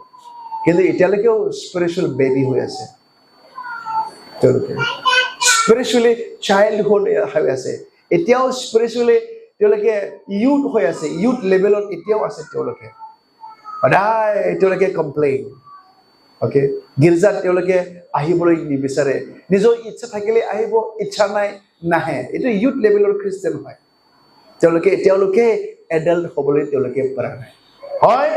কিন্তু এতিয়ালৈকেও স্পিৰিচুৱেল বেবি হৈ আছে তেওঁলোকে স্পিৰিচুৱেলি চাইল্ডহুড হৈ আছে এতিয়াও স্পিৰিচুৱেলি তেওঁলোকে ইউথ হৈ আছে ইউথ লেভেলত এতিয়াও আছে তেওঁলোকে সদায় তেওঁলোকে কমপ্লেইন ওকে গিৰ্জাত তেওঁলোকে আহিবলৈ নিবিচাৰে নিজৰ ইচ্ছা থাকিলে আহিব ইচ্ছা নাই নাহে এইটো ইউথ লেভেলৰ খ্ৰীষ্টিয়ান হয় তেওঁলোকে এতিয়ালৈকে এডাল্ট হ'বলৈ তেওঁলোকে পৰা নাই হয়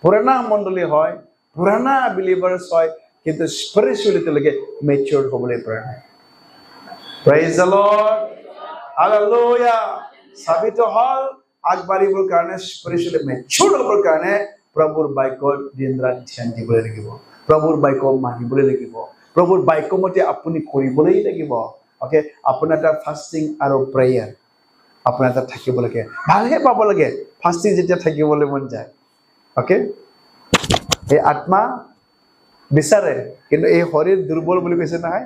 পুৰণা মণ্ডলী হয়, পুৰণা বিলিভাৰ্ছ হয়, কিন্তু স্পিৰিচুৱেলি তেওঁলোকে মেচিয়ৰ হ'বলৈ পৰা নাই। Praise the Lord, hallelujah. চাবিটো হ'ল আগবাঢ়িবৰ কাৰণে, স্পিৰিচুৱেলি মেচিয়ৰ হ'বৰ কাৰণে প্ৰভুৰ বাক্যৰ দিন ৰাত ধ্যান দিবলৈ লাগিব, প্ৰভুৰ বাক্য মানিবলৈ লাগিব, প্ৰভুৰ বাক্য মতে আপুনি কৰিবলৈ লাগিব। অ'কে, আপোনাৰ এটা ফাষ্টিং আৰু প্ৰেয়াৰ আপোনাৰ তাত থাকিব লাগে, ভালহে পাব লাগে ফাষ্টিং যেতিয়া থাকিবলৈ মন যায়। অ'কে, এই আত্মা বিচাৰে, কিন্তু এই শৰীৰ দুৰ্বল বুলি কৈছে নহয়।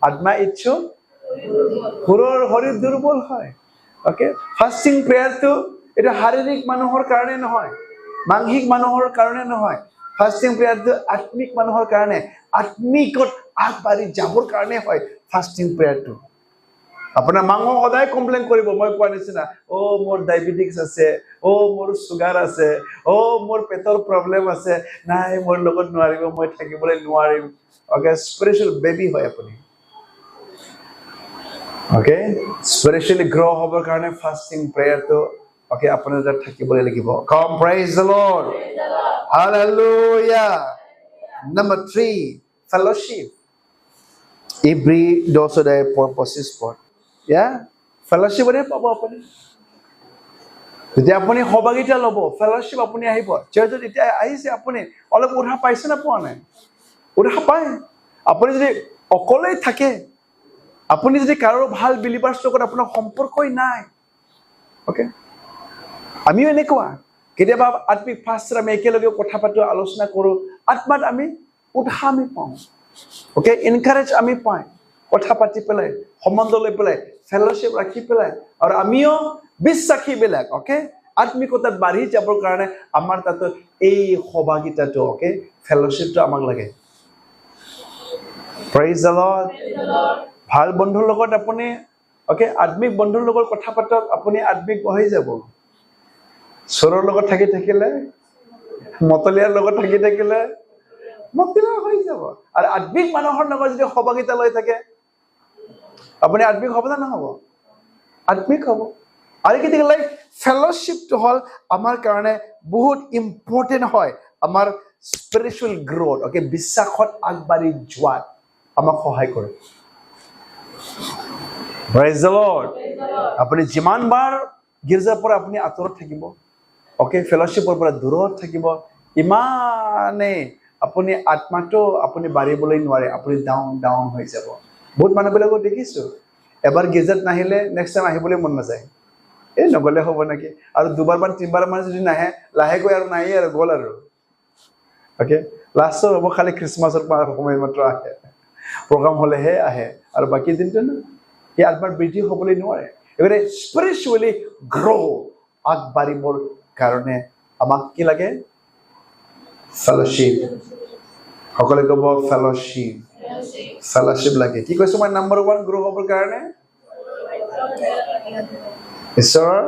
আত্মা ইচ্ছুক, শৰীৰ দুৰ্বল হয়। অ'কে, ফাষ্টিং প্ৰেয়াৰটো এটা শাৰীৰিক মানুহৰ কাৰণে নহয়, মানসিক মানুহৰ কাৰণে নহয়। ফাষ্টিং প্ৰেয়াৰটো আত্মিক মানুহৰ কাৰণে, আত্মিকত আগবাঢ়ি যাবৰ কাৰণে হয় ফাষ্টিং প্ৰেয়াৰটো। আপোনাৰ মাংস সদায় কমপ্লেইন কৰিব, মই কোৱা নিচিনা, মোৰ ডায়েবেটিক্স আছে, মোৰ চুগাৰ আছে, মোৰ পেটৰ প্ৰব্লেম আছে, নাই মোৰ লগত নোৱাৰিব, মই থাকিবলৈ নোৱাৰিম। অ'কে, স্পিৰিচুৱেল বেবী হয় আপুনি। অ'কে, স্পিৰিচুৱেলি গ্ৰ' হ'বৰ কাৰণে ফাষ্টিং প্ৰেয়াৰটো অ'কে আপোনাৰ তাত থাকিবলৈ লাগিব। Come praise the Lord, hallelujah. Number 3, fellowship. Hebrew 10:25 ফেলোশ্বিপতে পাব আপুনি। যেতিয়া আপুনি সহভাগিতা ল'ব, ফেলোশ্বিপ আপুনি আহিব। যিহেতু এতিয়া আহিছে, আপুনি অলপ উৎসাহ পাইছে না পোৱা নাই? উৎসাহ পায়। আপুনি যদি অকলেই থাকে, আপুনি যদি কাৰো ভাল বিলিভাৰ্ছ লগত আপোনাৰ সম্পৰ্কই নাই, অ'কে, আমিও এনেকুৱা কেতিয়াবা আত্মিক ফাষ্টত আমি একেলগে কথা পাতো, আলোচনা কৰোঁ, আত্মাত আমি উৎসাহ আমি পাওঁ। অ'কে, এনকাৰেজ আমি পাওঁ, কথা পাতি পেলাই, সম্বন্ধ লৈ পেলাই, ফেলোশ্বিপ ৰাখি পেলাই। আৰু আমিও বিশ্বাসীবিলাক অ'কে আত্মিকতাত বাঢ়ি যাবৰ কাৰণে আমাৰ তাত এই সহভাগিতাটো, অ'কে, ফেলোশ্বিপটো আমাক লাগে। Praise the lord. ভাল বন্ধুৰ লগত আপুনি অ'কে আত্মিক বন্ধুৰ লগত কথা পাতক, আপুনি আত্মিক হৈ যাব। চোৰৰ লগত থাকি থাকিলে, মতলীয়াৰ লগত থাকি থাকিলে মতলীয়া হৈ যাব। আৰু আত্মিক মানুহৰ লগত যদি সহভাগিতা লৈ থাকে, আপুনি আত্মিক হ'ব না নহ'ব? আত্মিক হ'ব। আৰু কেতিয়াবা ফেলোশ্বিপটো হ'ল আমাৰ কাৰণে বহুত ইম্পৰ্টেণ্ট হয়, আমাৰ স্পিৰিচুৱেল গ্ৰথ, অ'কে, বিশ্বাসত আগবাঢ়ি যোৱাত আমাক সহায় কৰে। Praise the lord. আপুনি যিমান বাৰ গীৰ্জাৰ পৰা আপুনি আঁতৰত থাকিব, অ'কে, ফেলোশ্বিপৰ পৰা দূৰত থাকিব, ইমানেই আপুনি আত্মাটো আপুনি বাঢ়িবলৈ নোৱাৰে, আপুনি ডাউন হৈ যাব। বহুত মানুহবিলাকক দেখিছোঁ, এবাৰ গীৰ্জাত নাহিলে নেক্সট টাইম আহিবলৈ মন নাযায়, নগ'লে হ'ব নেকি, আৰু দুবাৰমান তিনিবাৰমান যদি নাহে, লাহেকৈ আৰু নাহে আৰু গ'ল আৰু। অ'কে, লাষ্টত হ'ব খালি খ্ৰীষ্টমাছৰ সময় মাত্ৰ আহে, প্ৰগ্ৰাম হ'লেহে আহে, আৰু বাকী দিনটো না, সেই আত্মাৰ বৃদ্ধি হ'বলৈ নোৱাৰে। এইবাৰে স্পিৰিচুৱেলি গ্ৰ' আগবাঢ়িবৰ কাৰণে আমাক কি লাগে? ফেলোশ্বিপ। সকলোৱে ক'ব ফেলোশ্বিপ। ফেলোশ্বিপ লাগে। কি কৈছো মই? নাম্বাৰ 1 গ্ৰ' হ'বৰ কাৰণে ঈশ্বৰৰ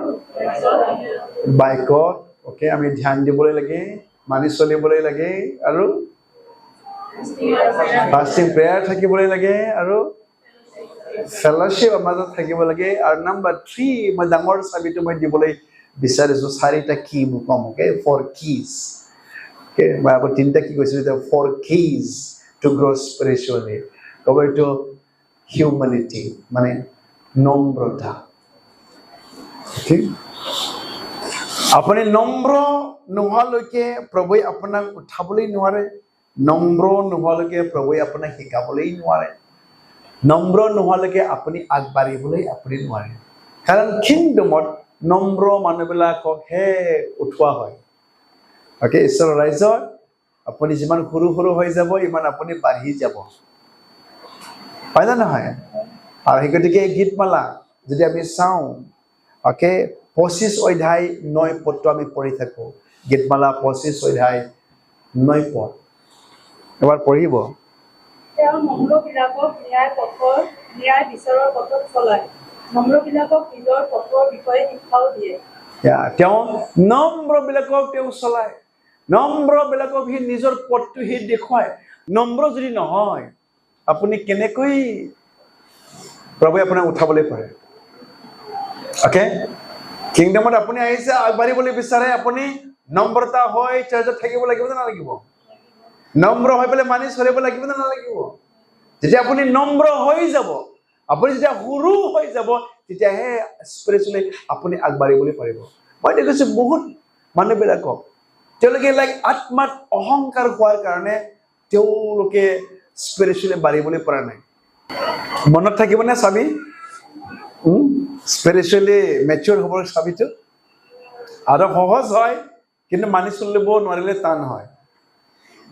বাক্যত, অ'কে, আমি ধ্যান দিবলৈ লাগে, মানি চলিবলৈ লাগে, আৰু ফাষ্টিং প্ৰেয়াৰ থাকিবলৈ লাগে, আৰু ফেলোশ্বিপ আমাৰ মাজত থাকিব লাগে। আৰু নাম্বাৰ 3 মই ডাঙৰ চাবিটো মই দিবলৈ বিচাৰিছো, 4টা কি মই ক'ম, অ'কে, 4 keys। অ'কে, মই আকৌ 3টা কি কৈছিলো, এতিয়া 4 keys to grow spiritually। ক'ব এইটো হিউমেনিটি, মানে নম্ৰতা। আপুনি নম্ৰ নোহোৱালৈকে প্ৰভুৱে আপোনাক উঠাবলৈ নোৱাৰে, নম্ৰ নোহোৱালৈকে প্ৰভুৱে আপোনাক শিকাবলৈ নোৱাৰে, নম্ৰ নোহোৱালৈকে আপুনি আগবাঢ়িবলৈ আপুনি নোৱাৰে। কাৰণ কিংডমত নম্ৰ মানুহবিলাককহে উঠোৱা হয়। অ'কে, ঈশ্বৰৰ ৰাজ্যত আপুনি যিমান সৰু হৈ যাব, ইমান আপুনি বাঢ়ি যাব, হয় না নহয়? আৰু সেই গতিকে এই গীতমালা যদি আমি চাওঁ, অ'কে, 25 অধ্যায় 9 পদটো আমি পঢ়ি থাকোঁ। গীতমালা 25 অধ্যায় 9 পদ এবাৰ পঢ়িব। তেওঁ নম্ৰবিলাকক ন্যায় বিচাৰৰ পথত চলায়, নম্ৰবিলাকক নিজৰ পথৰ বিষয়ে শিক্ষাও দিয়ে। তেওঁ নম্ৰবিলাকক তেওঁ চলায়, নম্ৰবিলাকক সি নিজৰ পথটো সি দেখুৱায়। নম্ৰ যদি নহয়, আপুনি কেনেকৈ প্ৰভুৱে আপোনাক উঠাবলৈ পাৰে? অ'কে, কিংডমত আপুনি আহিছে, আগবাঢ়িবলৈ বিচাৰে, আপুনি নম্ৰতা হৈ চাৰ্চত থাকিব লাগিব নে নালাগিব? নম্ৰ হৈ পেলাই মানি চলিব লাগিব নে নালাগিব? যেতিয়া আপুনি নম্ৰ হৈ যাব, আপুনি যেতিয়া সৰু হৈ যাব, তেতিয়াহে স্পিৰিচুৱেলি আপুনি আগবাঢ়িবলৈ পাৰিব। মই দেখিছোঁ বহুত মানুহবিলাকক তেওঁলোকে আত্মাত অহংকাৰ হোৱাৰ কাৰণে তেওঁলোকে স্পিৰিচুৱেলি বাঢ়িবলৈ পৰা নাই। মনত থাকিবনে চাবি? স্পিৰিচুৱেলি মেচিয়ৰ হ'বৰ চাবিটো আৰু সহজ হয়, কিন্তু মানি চলিব নোৱাৰিলে টান হয়।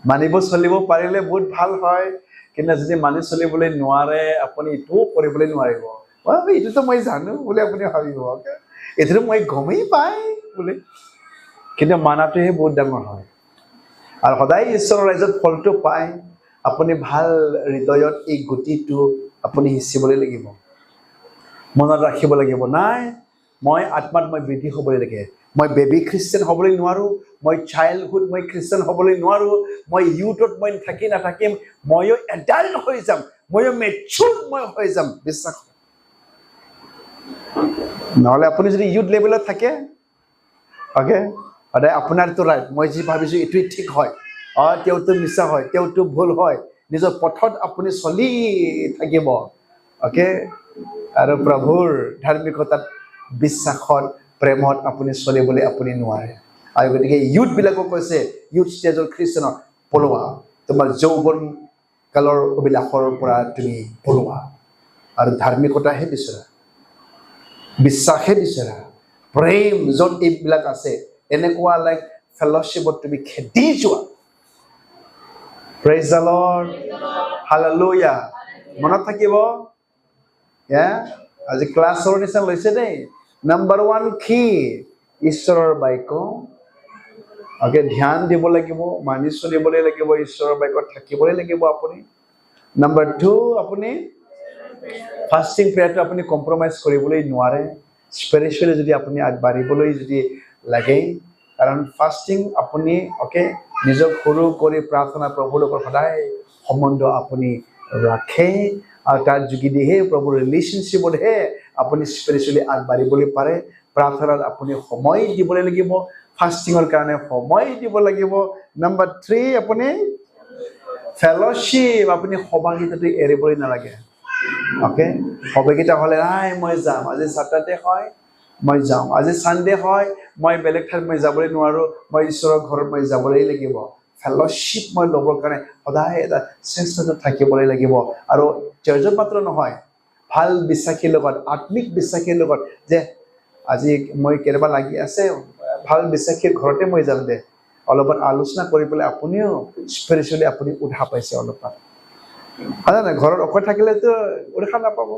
মানিব চলিব পাৰিলে বহুত ভাল হয়, কিন্তু যদি মানি চলিবলৈ নোৱাৰে আপুনি এইটোও কৰিবলৈ নোৱাৰিব। এইটোতো মই জানো বুলি আপুনি ভাবিব, এইটোতো মই গমেই পাই বুলি, কিন্তু মানাটোহে বহুত ডাঙৰ হয়। আৰু সদায় ঈশ্বৰৰ ৰাজ্যত ফলটো পায় আপুনি ভাল হৃদয়ত এই গতিটো আপুনি সিঁচিবলৈ লাগিব, মনত ৰাখিব লাগিব। নাই, মই আত্মাত মই বৃদ্ধি হ'বলৈ লাগে। মই বেবী খ্ৰীষ্টান হ'বলৈ নোৱাৰোঁ, মই চাইল্ডহুড মই খ্ৰীষ্টান হ'বলৈ নোৱাৰোঁ, মই ইউথত মই নাথাকিম, ময়ো এডাল্ট হৈ যাম, ময়ো মেচুৰ মই হৈ যাম। বিশ্বাস নহ'লে আপুনি যদি ইউথ লেভেলত থাকে, অ'কে, সদায় আপোনাৰতো ৰাইট, মই যি ভাবিছোঁ এইটোৱেই ঠিক হয়, তেওঁতো মিছা হয়, তেওঁতো ভুল হয়, নিজৰ পথত আপুনি চলি থাকিব। অ'কে, আৰু প্ৰভুৰ ধাৰ্মিকতাত, বিশ্বাসত, প্ৰেমত আপুনি চলিবলৈ আপুনি নোৱাৰে। আৰু গতিকে ইউথবিলাকক কৈছে, ইউথ ষ্টেজৰ খ্ৰীষ্টানক পলোৱা, তোমাৰ যৌৱন কালৰ অভিলাষৰ পৰা তুমি পলোৱা আৰু ধাৰ্মিকতাহে বিচৰা, বিশ্বাসহে বিচৰা, প্ৰেম য'ত এইবিলাক আছে, এনেকুৱা ফেল'শ্বিপত তুমি খেদি যোৱা। Praise the Lord, hallelujah. মনত থাকিব, আজি ক্লাছৰ নিচিনা লৈছে দেই। নাম্বাৰ 1 কি? ঈশ্বৰৰ বাক্য ধ্যান দিব লাগিব, মানি চলিবলৈ লাগিব, ঈশ্বৰৰ বাক্যত থাকিবলৈ লাগিব আপুনি। নাম্বাৰ 2, আপুনি ফাষ্টিং প্ৰেয়াৰটো আপুনি কম্প্ৰমাইজ কৰিবলৈ নোৱাৰে স্পিৰিচুৱেলি যদি আপুনি আগবাঢ়িবলৈ যদি লাগে। কাৰণ ফাষ্টিং আপুনি নিজক সৰু কৰি প্ৰাৰ্থনা প্ৰভুৰ লগত সদায় সম্বন্ধ আপুনি ৰাখে, আৰু তাৰ যোগেদিহে প্ৰভুৰ ৰিলেশ্যনশ্বিপতহে আপুনি স্পিৰিচুৱেলি আগবাঢ়িবলৈ পাৰে। প্ৰাৰ্থনাত আপুনি সময় দিবলৈ লাগিব, ফাষ্টিঙৰ কাৰণে সময় দিব লাগিব। নাম্বাৰ 3, আপুনি ফেল'শ্বিপ, আপুনি সভাকেইটাটো এৰিবলৈ নালাগে। সভাকেইটা হ'লে নাই মই যাম, আজি ছাটাৰডে হয় মই যাম, আজি ছানডে হয় মই বেলেগ ঠাইত মই যাবলৈ নোৱাৰোঁ, মই ঈশ্বৰৰ ঘৰত মই যাবলৈ লাগিব। ফেল'শ্বিপ মই ল'বৰ কাৰণে সদায় এটা চেষ্টাটো থাকিবলৈ লাগিব। আৰু চাৰ্চত মাত্ৰ নহয়, ভাল বিশ্বাসীৰ লগত, আত্মিক বিশ্বাসীৰ লগত, যে আজি মই কেতিয়াবা লাগি আছে, ভাল বিশ্বাসীৰ ঘৰতে মই যাম দে, অলপমান আলোচনা কৰি পেলাই আপুনিও স্পিৰিচুৱেলি আপুনি উৎসাহ পাইছে অলপমান, হয় নাই? ঘৰত অকলে থাকিলেতো উৎসাহ নাপাব।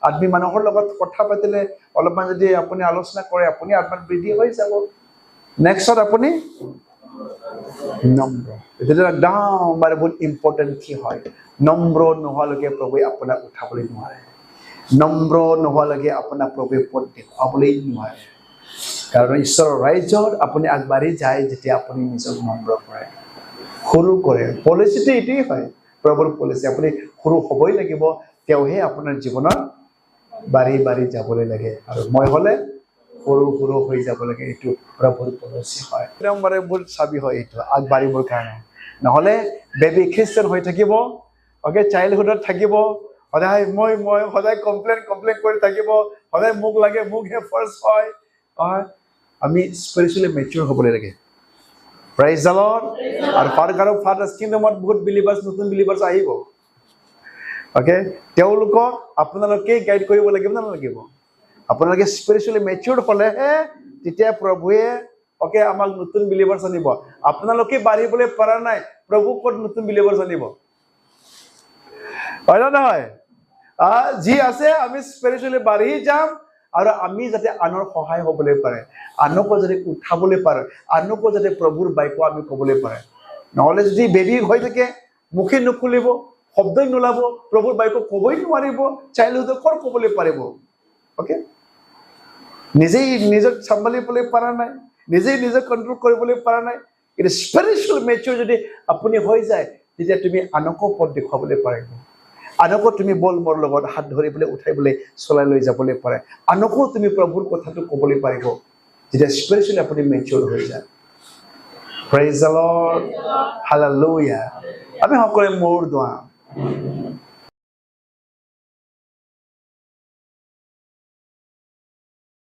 আত্মী মানুহৰ লগত কথা পাতিলে অলপমান যদি আপুনি আলোচনা কৰে, আপুনি আত্মাত বৃদ্ধি হৈ যাব। নেক্সট আপুনি নম্ৰ, এইটো একদম বহুত ইম্পৰ্টেণ্ট কি হয়, নম্ৰ নোহোৱালৈকে প্ৰভুৱে আপোনাক উঠাবলৈ নোৱাৰে, নম্ৰ নোহোৱালৈকে আপোনাক প্ৰভুৱে পথ দেখুৱাবলৈ নোৱাৰে। কাৰণ ঈশ্বৰৰ ৰাজ্যত আপুনি আগবাঢ়ি যায় যেতিয়া আপুনি নিজক নম্ৰ কৰে, সৰু কৰে। পলিচিটো এইটোৱেই হয়, প্ৰভুৰ পলিচি, আপুনি সৰু হ'বই লাগিব, তেওঁহে আপোনাৰ জীৱনত বাঢ়ি বাঢ়ি যাবলৈ লাগে। আৰু মই হ'লে সৰু সৰু হৈ যাব লাগে, এইটো প্ৰভুৰ পলিচি হয়। বহুত চাবি হয় এইটো আগবাঢ়িবৰ কাৰণে। নহ'লে বেবী খ্ৰীষ্টান হৈ থাকিব, চাইল্ডহুডত থাকিব, সদায় মই সদায় কমপ্লেইন কৰি থাকিব, সদায় মোক লাগে, মোকহে ফাৰ্ষ্ট হয়। আমি স্পিৰিচুৱেলি মেচিয়ৰ হ'বলৈ লাগে। Praise the lord. আৰু ফাদাৰ্ছ কিংডমত বহুত বিলিভাৰ্ছ, নতুন বিলিভাৰ্ছ আহিব। তেওঁলোকক আপোনালোকে গাইড কৰিব লাগিব নে নালাগিব? আপোনালোকে স্পিৰিচুৱেলি মেচিয়ৰ্ড হ'লেহে তেতিয়া প্ৰভুৱে আমাক নতুন বিলিভাৰ্ছ আনিব। আপোনালোকে বাঢ়িবলৈ পৰা নাই, প্ৰভু ক'ত নতুন বিলিভাৰ্ছ আনিব? হয় নে নহয়? যি আছে আমি স্পিৰিচুৱেলি বাঢ়ি যাম, আৰু আমি যাতে আনৰ সহায় হ'বলৈ পাৰে, আনকো যাতে উঠাবলৈ পাৰে, আনকো যাতে প্ৰভুৰ বাক্য আমি ক'বলৈ পাৰে। নহ'লে যদি বেবী হৈ থাকে, মুখে নুখুলিব, শব্দই নোলাব, প্ৰভুৰ বাক্য ক'বই নোৱাৰিব, চাইল্ডহুডত ক'ত ক'বলৈ পাৰিব? নিজেই নিজক চম্ভালিবলৈ পৰা নাই, নিজেই নিজক কণ্ট্ৰল কৰিবলৈ পৰা নাই। কিন্তু স্পিৰিচুৱেল মেচিয়ৰ যদি আপুনি হৈ যায়, তেতিয়া তুমি আনকো পথ দেখুৱাবলৈ পাৰিব, আনকো তুমি বল মোৰ লগত হাত ধৰি পেলাই উঠাই পেলাই চলাই লৈ যাবলৈ পাৰে, আনকো তুমি প্ৰভুৰ কথাটো ক'বলৈ পাৰিব, যেতিয়া স্পিৰিচুৱেলি আপুনি মেচিয়ৰ হৈ যায়। Praise the Lord. Hallelujah. আমি সকলোৱে মূৰ দোৱাম